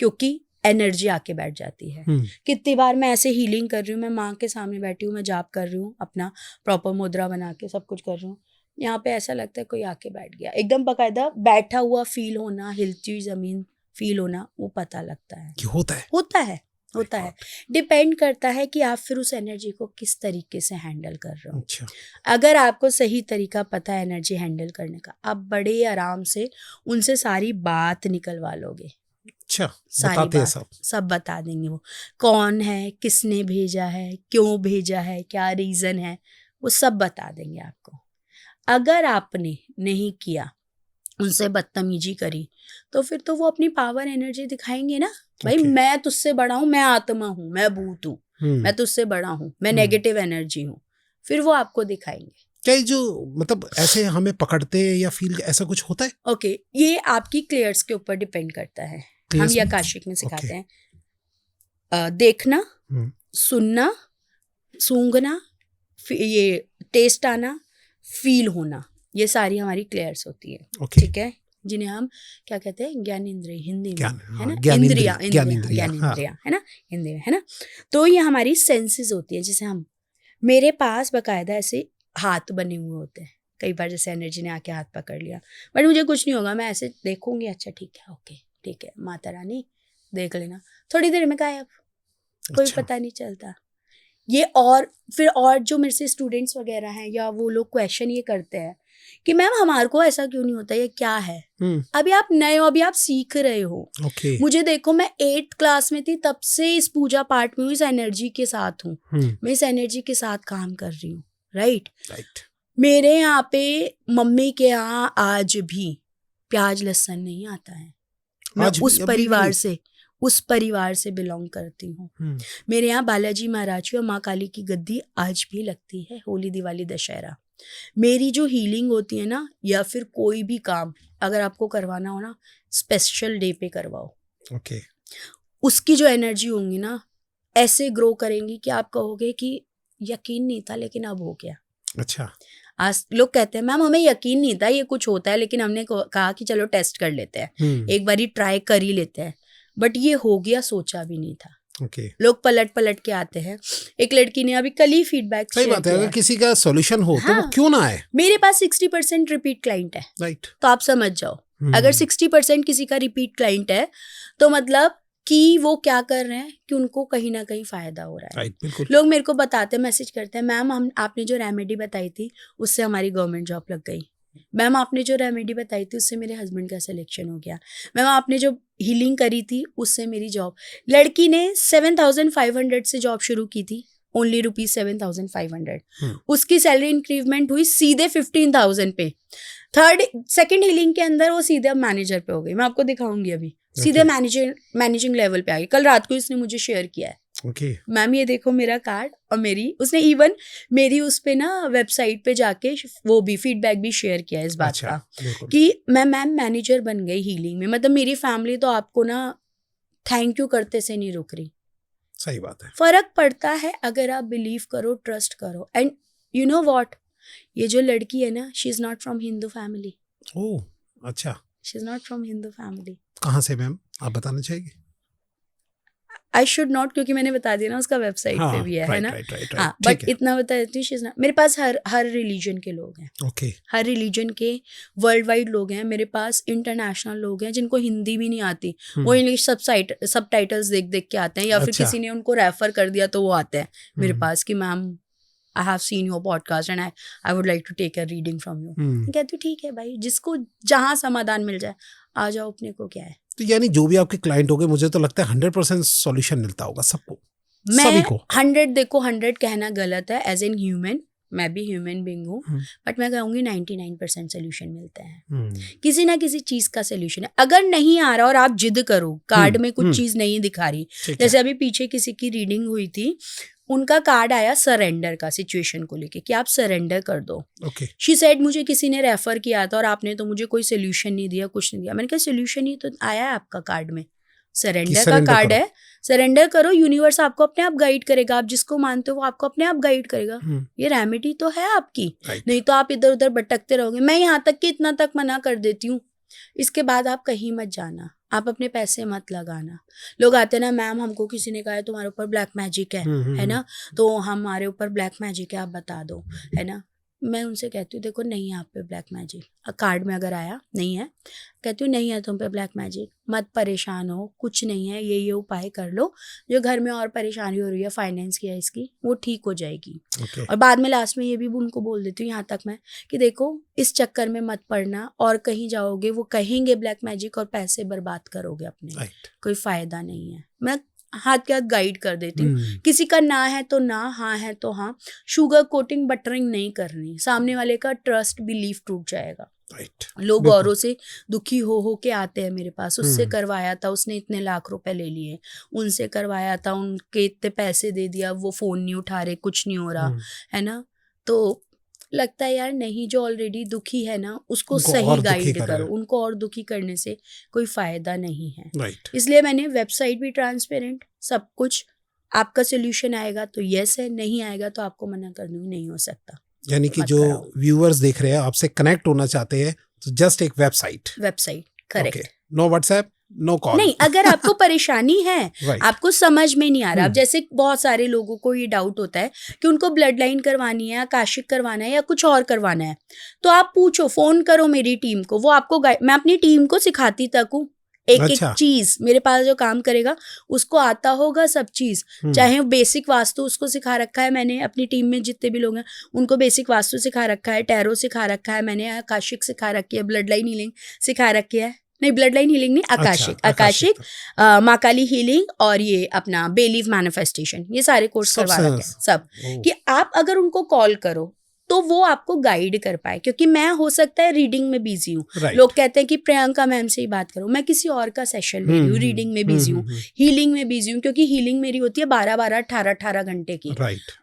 क्योंकि एनर्जी आके बैठ जाती है। कितनी बार मैं ऐसे हीलिंग कर रही हूँ, मैं माँ के सामने बैठी हूँ, मैं जाप कर रही हूँ, अपना प्रॉपर मुद्रा बना के सब कुछ कर रही हूँ, यहाँ पे ऐसा लगता है कोई आके बैठ गया, एकदम बकायदा बैठा हुआ फील होना, हिलती हुई जमीन फील होना, वो पता लगता है कि होता है। होता है। डिपेंड करता है कि आप फिर उस एनर्जी को किस तरीके से हैंडल कर रहे हो। अच्छा। अगर आपको सही तरीका पता है एनर्जी हैंडल करने का, आप बड़े आराम से उनसे सारी बात निकलवा लोगे। अच्छा, सारी बताते हैं बात सब बता देंगे, वो कौन है, किसने भेजा है, क्यों भेजा है, क्या रीजन है, वो सब बता देंगे आपको। अगर आपने नहीं किया, उनसे बदतमीजी करी, तो फिर तो वो अपनी पावर एनर्जी दिखाएंगे ना। भाई मैं तुझसे बड़ा हूँ, मैं आत्मा हूँ, मैं भूत हूँ, मैं तुझसे बड़ा हूँ, मैं नेगेटिव एनर्जी हूँ, फिर वो आपको दिखाएंगे। क्या ये जो मतलब ऐसे हमें पकड़ते हैं या फील, ऐसा कुछ होता है? ओके, ये आपकी क्लियर्स के ऊपर डिपेंड करता है। हम ये आकाशिक में सिखाते हैं। देखना, सुनना, सूंघना, ये टेस्ट आना, फील होना, ये सारी हमारी क्लियर्स होती है। ठीक है, जिन्हें हम क्या कहते हैं, ज्ञान इंद्रिय हिंदी में, है ना, इंद्रिया ज्ञान इंद्रिया है ना, हिंदी में, है ना। तो ये हमारी सेंसेस होती है, जिसे हम, मेरे पास बकायदा ऐसे हाथ बने हुए होते हैं। कई बार जैसे एनर्जी ने आके हाथ पकड़ लिया, बट मुझे कुछ नहीं होगा, मैं ऐसे देखूंगी, अच्छा ठीक है, ओके ठीक है, माता रानी देख लेना, थोड़ी देर में गायब, कोई पता नहीं चलता। ये और फिर और जो मेरे से स्टूडेंट्स वगैरह हैं या वो लोग क्वेश्चन ये करते हैं कि मैम हमारे को ऐसा क्यों नहीं होता, ये क्या है? अभी आप नए हो, अभी आप सीख रहे हो। मुझे देखो, मैं 8th क्लास में थी, तब से इस पूजा पाठ में इस एनर्जी के साथ हूँ, मैं इस एनर्जी के साथ काम कर रही हूँ। राइट। मेरे यहाँ पे मम्मी के यहाँ आज भी प्याज लहसुन नहीं आता है। मैं उस परिवार से बिलोंग करती हूँ। मेरे यहाँ बालाजी महाराज की और माँ काली की गद्दी आज भी लगती है, होली दिवाली दशहरा। मेरी जो हीलिंग होती है ना, या फिर कोई भी काम अगर आपको करवाना हो ना, स्पेशल डे पे करवाओ। उसकी जो एनर्जी होंगी ना, ऐसे ग्रो करेंगी कि आप कहोगे कि यकीन नहीं था, लेकिन अब हो गया। अच्छा। आज लोग कहते हैं मैम हमें यकीन नहीं था ये कुछ होता है, लेकिन हमने कहा कि चलो टेस्ट कर लेते हैं, एक बारी ट्राई कर ही लेते हैं, बट ये हो गया, सोचा भी नहीं था। लोग पलट के आते हैं। एक लड़की ने अभी कल ही फीडबैक सही बात है, अगर किसी का सॉल्यूशन हो तो वो क्यों ना आए। मेरे पास 60% रिपीट क्लाइंट है। राइट। तो आप समझ जाओ, अगर 60% किसी का रिपीट क्लाइंट है, तो मतलब कि वो क्या कर रहे हैं कि उनको कहीं ना कहीं फायदा हो रहा है। बिल्कुल। लोग मेरे को बताते, मैसेज करते हैं, मैम हम आपने जो रेमेडी बताई थी उससे हमारी गवर्नमेंट जॉब लग गई। मैम आपने जो रेमेडी बताई थी उससे मेरे हस्बैंड का सिलेक्शन हो गया। मैम आपने जो हीलिंग करी थी उससे मेरी जॉब। लड़की ने 7,500 से जॉब शुरू की थी, ओनली ₹7,500। उसकी सैलरी इंक्रीमेंट हुई सीधे 15,000 पे। सेकंड हीलिंग के अंदर वो सीधे अब मैनेजर पे हो गई। मैं आपको दिखाऊंगी अभी, सीधे मैनेजिंग लेवल पे आ गई। कल रात को इसने मुझे शेयर किया है। मैम ये देखो मेरा कार्ड, और उसने इवन मेरी उस पे ना वेबसाइट पे जाके वो भी फीडबैक भी शेयर किया है इस बात का कि मैं मैम मैनेजर बन गई हीलिंग में। मतलब मेरी फैमिली तो आपको ना थैंक यू करते से नहीं रुक रही। सही बात है। फर्क पड़ता है अगर आप बिलीव करो, ट्रस्ट करो। एंड यू नो व्हाट, ये जो लड़की है ना, she is not from Hindu family. Oh अच्छा। She is not from Hindu family. कहाँ से मैम, आप बताना चाहेंगे? आई शुड नॉट, क्योंकि मैंने बता दिया ना उसका वेबसाइट पे भी है ना। हाँ, बट इतना बता देती हूँ, मेरे पास हर रिलीजन के लोग हैं। ओके। हर रिलीजन के वर्ल्ड वाइड लोग हैं मेरे पास। इंटरनेशनल लोग हैं जिनको हिंदी भी नहीं आती, वो इंग्लिश सब टाइटल्स देख देख के आते हैं, या फिर किसी ने उनको रेफर कर दिया तो वो आते हैं मेरे पास कि ma'am I have seen your podcast and I would like to take a reading from you. कहती हूँ ठीक है भाई, जिसको जहाँ समाधान मिल जाए आ जाओ, अपने को क्या है। तो यानी जो भी आपके क्लाइंट हो गए, मुझे तो लगता है 100% सॉल्यूशन मिलता होगा सबको, सभी को। 100 कहना गलत है, एज एन ह्यूमन, मैं भी ह्यूमन बीइंग हूँ, बट मैं कहूँगी 99% सोल्यूशन मिलते हैं। किसी ना किसी चीज का सोल्यूशन है। अगर नहीं आ रहा और आप जिद करो, कार्ड में कुछ चीज नहीं दिखा रही, जैसे अभी पीछे किसी की रीडिंग हुई थी, उनका कार्ड आया सरेंडर का, सिचुएशन को लेके कि आप सरेंडर कर दो। शी सेड मुझे किसी ने रेफर किया था और आपने तो मुझे कोई सोल्यूशन नहीं दिया, कुछ नहीं दिया। मैंने कहा सोल्यूशन ही तो आया है आपका कार्ड में, सरेंडर का कार्ड है, सरेंडर करो, यूनिवर्स आपको अपने आप गाइड करेगा। आप जिसको मानते हो वो आपको अपने आप गाइड करेगा। ये रेमेडी तो है आपकी, नहीं तो आप इधर उधर भटकते रहोगे। मैं यहाँ तक कि इतना तक मना कर देती हूँ, इसके बाद आप कहीं मत जाना, आप अपने पैसे मत लगाना। लोग आते ना, मैम हमको किसी ने कहा है तुम्हारे ऊपर ब्लैक मैजिक है ना, तो हमारे ऊपर ब्लैक मैजिक है, आप बता दो, है ना। मैं उनसे कहती हूँ देखो नहीं है आप पे ब्लैक मैजिक, कार्ड में अगर आया नहीं है, कहती हूँ नहीं है तुम पे ब्लैक मैजिक, मत परेशान हो, कुछ नहीं है, ये उपाय कर लो, जो घर में और परेशानी हो रही है फाइनेंस की है इसकी, वो ठीक हो जाएगी। और बाद में लास्ट में ये भी उनको बोल देती हूँ यहाँ तक मैं कि देखो इस चक्कर में मत पड़ना, और कहीं जाओगे वो कहेंगे ब्लैक मैजिक और पैसे बर्बाद करोगे अपने, कोई फायदा नहीं है। मैं हाथ के हाथ गाइड कर देती हूँ। किसी का ना है तो ना, हाँ है तो हाँ। शुगर कोटिंग बटरिंग नहीं करनी, सामने वाले का ट्रस्ट बिलीफ टूट जाएगा। लोग औरों से दुखी हो के आते हैं मेरे पास, उससे करवाया था उसने इतने लाख रुपए ले लिए, उनसे करवाया था उनके इतने पैसे दे दिया, वो फोन नहीं उठा रहे, कुछ नहीं हो रहा, है ना। तो लगता है यार नहीं, जो ऑलरेडी दुखी है ना उसको सही गाइड करो, उनको और दुखी करने से कोई फायदा नहीं है। इसलिए मैंने वेबसाइट भी ट्रांसपेरेंट, सब कुछ, आपका सोल्यूशन आएगा तो यस है, नहीं आएगा तो आपको मना कर दूंगी नहीं हो सकता। यानी कि जो व्यूअर्स देख रहे हैं आपसे कनेक्ट होना चाहते हैं तो जस्ट एक website correct, no WhatsApp, no call. नहीं, अगर आपको परेशानी है आपको समझ में नहीं आ रहा, अब जैसे बहुत सारे लोगों को ये डाउट होता है कि उनको ब्लड लाइन करवानी है, आकाशिक करवाना है या कुछ और करवाना है, तो आप पूछो, फोन करो मेरी टीम को, वो आपको मैं अपनी टीम को सिखाती तक हूँ, एक चीज मेरे पास जो काम करेगा उसको आता होगा सब चीज, चाहे बेसिक वास्तु उसको सिखा रखा है मैंने, अपनी टीम में जितने भी लोग हैं उनको बेसिक वास्तु सिखा रखा है, टैरो सिखा रखा है मैंने, आकाशिक सिखा रखी है, ब्लड लाइन हीलिंग सिखा रखी है, नहीं ब्लड लाइन हीलिंग नहीं, आकाशिक माँ काली हीलिंग, और ये अपना बेलीव मैनिफेस्टेशन, ये सारे कोर्स करवा रखे हैं सब, कि आप अगर उनको कॉल करो तो वो आपको गाइड कर पाए। क्योंकि मैं हो सकता है रीडिंग में बिजी हूँ, लोग कहते हैं कि प्रियंका मैम से ही बात करूँ, मैं किसी और का सेशन ले रही हूँ, रीडिंग में बिजी हूँ, हीलिंग में बिजी हूँ, क्योंकि हीलिंग मेरी होती है 12-12, 18-18 घंटे की।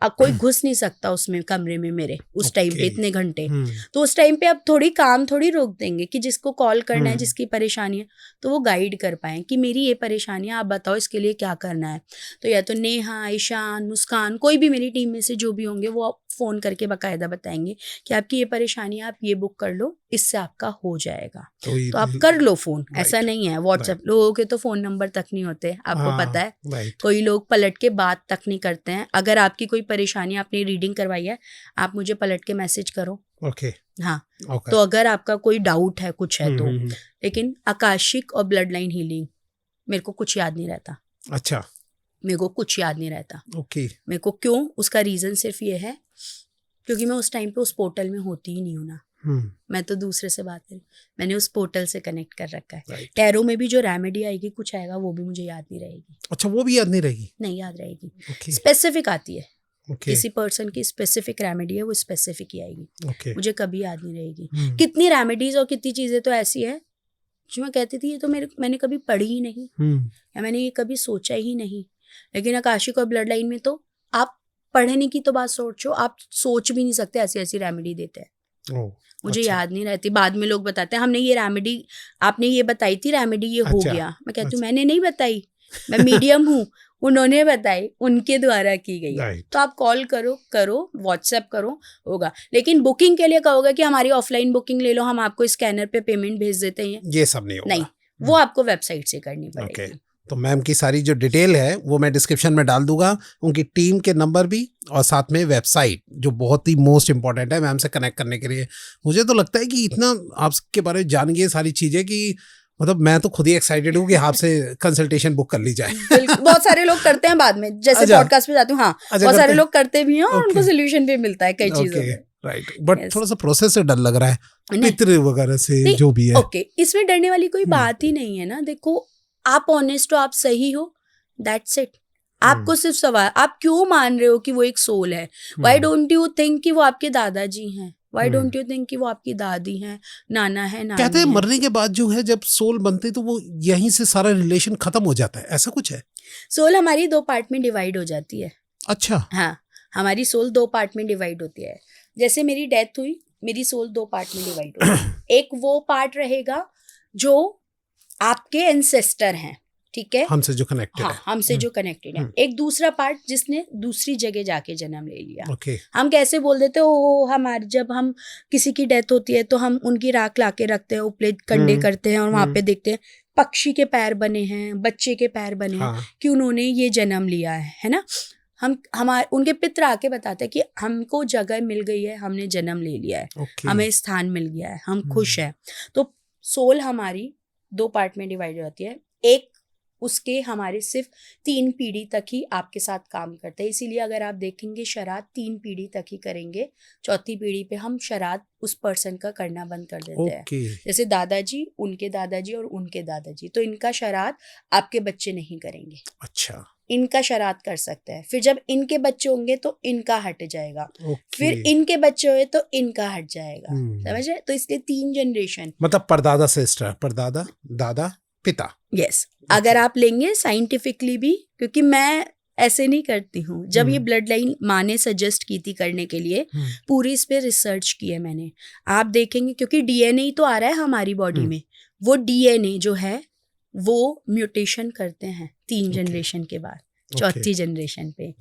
अब कोई घुस नहीं सकता उसमें कमरे में मेरे उस टाइम पे इतने घंटे, तो उस टाइम पे अब थोड़ी काम थोड़ी रोक देंगे कि जिसको कॉल करना है, जिसकी परेशानी है, तो वो गाइड कर पाए कि मेरी ये परेशानी है, आप बताओ इसके लिए क्या करना है। तो या तो नेहा, ईशान, मुस्कान, कोई भी मेरी टीम में से जो भी होंगे वो फोन करके बाकायदा बताएंगे कि आपकी ये परेशानी है, आप ये बुक कर लो, इससे आपका हो जाएगा। तो आप कर लो फोन, ऐसा नहीं है। व्हाट्सएप लोगों के तो फोन नंबर तक नहीं होते, आपको पता है, कोई लोग पलट के बात तक नहीं करते हैं। अगर आपकी कोई परेशानी, आपने रीडिंग करवाई है, आप मुझे पलट के मैसेज करो, हाँ, तो अगर आपका कोई डाउट है कुछ है तो। लेकिन आकाशिक और ब्लड लाइन हीलिंग मेरे को कुछ याद नहीं रहता। अच्छा, मेरे को कुछ याद नहीं रहता। मेरे को क्यों, उसका रीजन सिर्फ ये है क्योंकि मैं उस टाइम पे उस पोर्टल में होती ही नहीं हूँ ना, मैं तो दूसरे से बात करूँ, मैंने उस पोर्टल से कनेक्ट कर रखा है। टैरो में भी जो रेमेडी आएगी कुछ आएगा, वो भी मुझे याद नहीं रहेगी। अच्छा, वो भी याद नहीं रहेगी? नहीं याद रहेगी, स्पेसिफिक आती है, किसी पर्सन की स्पेसिफिक रेमेडी है, वो स्पेसिफिक ही आएगी, मुझे कभी याद नहीं रहेगी। कितनी रेमेडीज और कितनी चीजें तो ऐसी है जो मैं कहती थी ये तो मैंने कभी पढ़ी ही नहीं, या मैंने ये कभी सोचा ही नहीं। लेकिन आकाशिक और ब्लड लाइन में तो आप पढ़ने की तो बात सोचो, आप सोच भी नहीं सकते, ऐसी ऐसी रेमेडी देते हैं। मुझे याद नहीं रहती, बाद में लोग बताते हैं हमने ये रेमेडी, आपने ये बताई थी रेमेडी, ये हो गया। मैं कहती हूँ मैंने नहीं बताई, मैं मीडियम हूँ, उन्होंने बताई, उनके द्वारा की गई। तो आप कॉल करो, व्हाट्सएप करो, होगा। लेकिन बुकिंग के लिए कहोगे कि हमारी ऑफलाइन बुकिंग ले लो, हम आपको स्कैनर पे पेमेंट भेज देते हैं, ये सब नहीं होगा। नहीं, वो आपको वेबसाइट से करनी पड़ेगी। तो मैम की सारी जो डिटेल है वो मैं डिस्क्रिप्शन में डाल दूंगा, उनकी टीम के नंबर भी और साथ में वेबसाइट जो बहुत ही मोस्ट इंपॉर्टेंट है मैम से कनेक्ट करने के लिए। मुझे तो लगता है कि इतना आपके बारे में जान गए सारी चीज़ें कि मतलब मैं तो खुद ही एक्साइटेड हूँ कि आपसे कंसल्टेशन बुक कर ली जाए। बहुत सारे लोग करते हैं बाद में, जैसे पॉडकास्ट पे जाती हूँ, हाँ बहुत सारे लोग करते भी हैं और उनको सोल्यूशन भी मिलता है कई चीजों में। राइट, बट थोड़ा सा प्रोसेस से डर लग रहा है, पितृ वगैरह से जो भी है। ओके, इसमें डरने वाली कोई बात ही नहीं है ना। देखो, आप ऑनेस्ट हो, आप सही हो, दैट्स इट। आपको सिर्फ सवाल, आप क्यों मान रहे हो कि वो एक सोल है? व्हाई डोंट यू थिंक कि वो आपके दादाजी हैं? व्हाई डोंट यू थिंक कि वो आपकी दादी हैं, नाना है, नानी कहते हैं है? मरने के बाद जो है जब सोल बनते तो वो यहीं से सारा रिलेशन खत्म हो जाता है, ऐसा कुछ है? सोल हमारी 2 पार्ट में डिवाइड हो जाती है। अच्छा। हाँ, हमारी सोल 2 पार्ट में डिवाइड होती है। जैसे मेरी डेथ हुई, मेरी सोल 2 पार्ट में डिवाइड होगी। एक वो पार्ट रहेगा जो आपके एंसेस्टर हैं, ठीक है, हमसे जो कनेक्टेड है। हमसे जो कनेक्टेड है। एक दूसरा पार्ट जिसने दूसरी जगह जाके जन्म ले लिया। ओके। हम कैसे बोल देते हो, हमारे जब हम किसी की डेथ होती है तो हम उनकी राख लाके रखते हैं, उपले कंडे करते हैं और वहां पे देखते हैं पक्षी के पैर बने हैं, बच्चे के पैर बने हैं, कि उन्होंने ये जन्म लिया है ना। हम हमारे उनके पितर आके बताते हैं कि हमको जगह मिल गई है, हमने जन्म ले लिया है, हमें स्थान मिल गया है, हम खुश हैं। तो सोल हमारी 2 पार्ट में डिवाइड हो जाती है। एक उसके हमारे सिर्फ 3 पीढ़ी तक ही आपके साथ काम करते हैं, इसीलिए अगर आप देखेंगे श्राद्ध 3 पीढ़ी तक ही करेंगे, 4थी पीढ़ी पे हम श्राद्ध उस पर्सन का करना बंद कर देते हैं। जैसे दादाजी, उनके दादाजी और उनके दादाजी, तो इनका श्राद्ध आपके बच्चे नहीं करेंगे। अच्छा। इनका श्राद्ध कर सकते हैं, फिर जब इनके बच्चे होंगे तो इनका हट जाएगा, फिर इनके बच्चे हुए तो इनका हट जाएगा, समझ रहे? तो इसलिए 3 जनरेशन, मतलब परदादा सिस्टर, परदादा, दादा, पिता। यस। अगर आप लेंगे साइंटिफिकली भी, क्योंकि मैं ऐसे नहीं करती हूँ, जब ये ब्लड लाइन माँ ने सजेस्ट की थी करने के लिए, पूरी इस पे रिसर्च की है मैंने। आप देखेंगे क्योंकि डीएनए तो आ रहा है हमारी बॉडी में, वो डीएनए जो है वो म्यूटेशन करते हैं 3 जनरेशन के बाद, 4थी जनरेशन पे।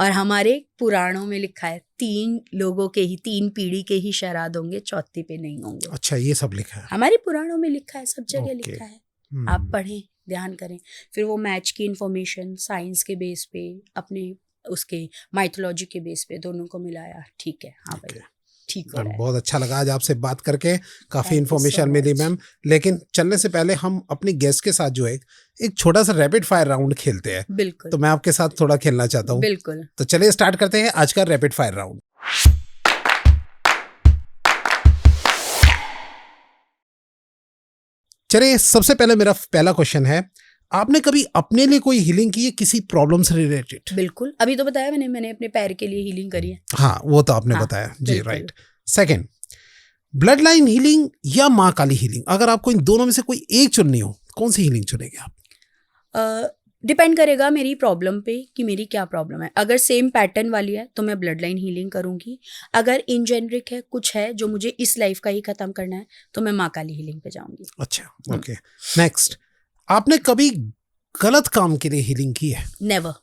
और हमारे पुराणों में लिखा है 3 लोगों के ही, 3 पीढ़ी के ही श्राद्ध होंगे, 4थी पे नहीं होंगे। अच्छा, ये सब लिखा है हमारे पुराणों में, लिखा है, सब जगह लिखा है। आप पढ़ें, ध्यान करें, फिर वो मैच की इंफॉर्मेशन साइंस के बेस पे, अपने उसके माइथोलॉजी के बेस पे, दोनों को मिलाया, ठीक है, हाँ भैया ठीक हो रहा है। बहुत अच्छा लगा आज आपसे बात करके, काफी इन्फॉर्मेशन मिली मैम। लेकिन चलने से पहले हम अपनी गेस्ट के साथ जो है एक छोटा सा रैपिड फायर राउंड खेलते हैं। बिल्कुल। तो मैं आपके साथ थोड़ा खेलना चाहता हूँ। बिल्कुल। तो चलिए स्टार्ट करते हैं आज का रैपिड फायर राउंड। चलिए, सबसे पहले मेरा पहला क्वेश्चन है, आपने कभी अपने लिए कोई हीलिंग की है किसी प्रॉब्लम से रिलेटेड? बिल्कुल, अभी तो बताया मैंने अपने पैर के लिए हीलिंग करी है। हाँ, वो तो आपने बताया जी, right. Second, blood line healing या माँ काली हीलिंग, अगर आपको इन दोनों में से कोई एक चुननी हो, कौन सी हीलिंग चुनेंगे आप? डिपेंड करेगा मेरी प्रॉब्लम पे कि मेरी क्या प्रॉब्लम है। अगर सेम पैटर्न वाली है तो मैं ब्लड लाइन हीलिंग करूंगी। अगर इन जेनरिक है, कुछ है जो मुझे इस लाइफ का ही खत्म करना है, तो मैं माँ काली हीलिंग पे जाऊंगी। अच्छा, ओके। नेक्स्ट, आपने कभी गलत काम के लिए हीलिंग की है? Never,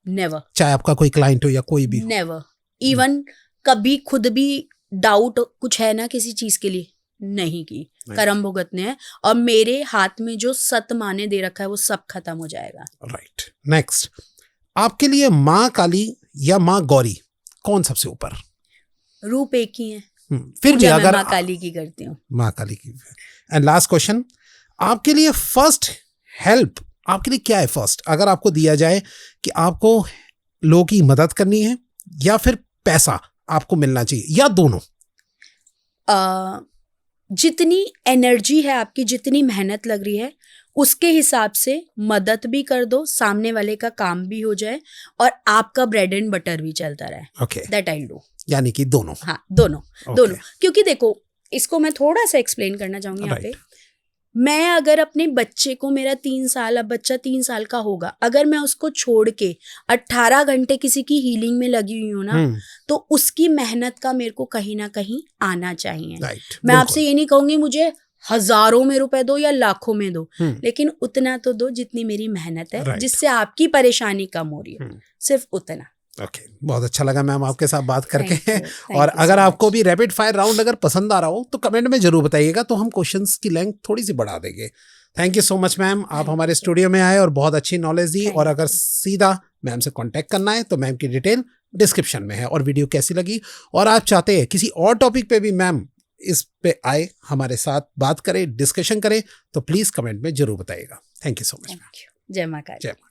never. चाहे आपका कोई क्लाइंट हो या कोई भी? नेवर। इवन कभी खुद भी डाउट कुछ है ना किसी चीज के लिए, नहीं की। कर्म भुगतने हैं और मेरे हाथ में जो सत माने दे रखा है वो सब खत्म हो जाएगा। राइट। नेक्स्ट, आपके लिए माँ काली या माँ गौरी कौन सबसे ऊपर? रूप एक ही है, फिर भी अगर माँ काली की करती हूँ, माँ काली की। एंड लास्ट क्वेश्चन, आपके लिए फर्स्ट हेल्प आपके लिए क्या है? फर्स्ट अगर आपको दिया जाए कि आपको लोगों की मदद करनी है या फिर पैसा आपको मिलना चाहिए या दोनों? जितनी एनर्जी है आपकी, जितनी मेहनत लग रही है, उसके हिसाब से मदद भी कर दो, सामने वाले का काम भी हो जाए और आपका ब्रेड एंड बटर भी चलता रहे। Okay, that I do. यानी कि दोनों? हाँ, दोनों। दोनों, क्योंकि देखो, इसको मैं थोड़ा सा एक्सप्लेन करना चाहूंगी यहाँ पे। मैं अगर अपने बच्चे को, मेरा 3 साल, अब बच्चा 3 साल का होगा, अगर मैं उसको छोड़ के 18 घंटे किसी की हीलिंग में लगी हुई हूँ ना, तो उसकी मेहनत का मेरे को कहीं ना कहीं आना चाहिए। मैं आपसे ये नहीं कहूंगी मुझे हजारों में रुपए दो या लाखों में दो, लेकिन उतना तो दो जितनी मेरी मेहनत है, जिससे आपकी परेशानी कम हो रही है, सिर्फ उतना। ओके, बहुत अच्छा लगा मैम आपके साथ बात करके। और अगर आपको भी रैपिड फायर राउंड अगर पसंद आ रहा हो तो कमेंट में जरूर बताइएगा, तो हम क्वेश्चंस की लेंथ थोड़ी सी बढ़ा देंगे। Thank you so much ma'am, आप हमारे स्टूडियो में आए और बहुत अच्छी नॉलेज दी। और अगर सीधा मैम से कांटेक्ट करना है तो मैम की डिटेल डिस्क्रिप्शन में है। और वीडियो कैसी लगी और आप चाहते हैं किसी और टॉपिक पे भी मैम इस पे आए, हमारे साथ बात करें, डिस्कशन करें, तो प्लीज़ कमेंट में जरूर बताइएगा। Thank you so much. जय माँ काली। जय माँ।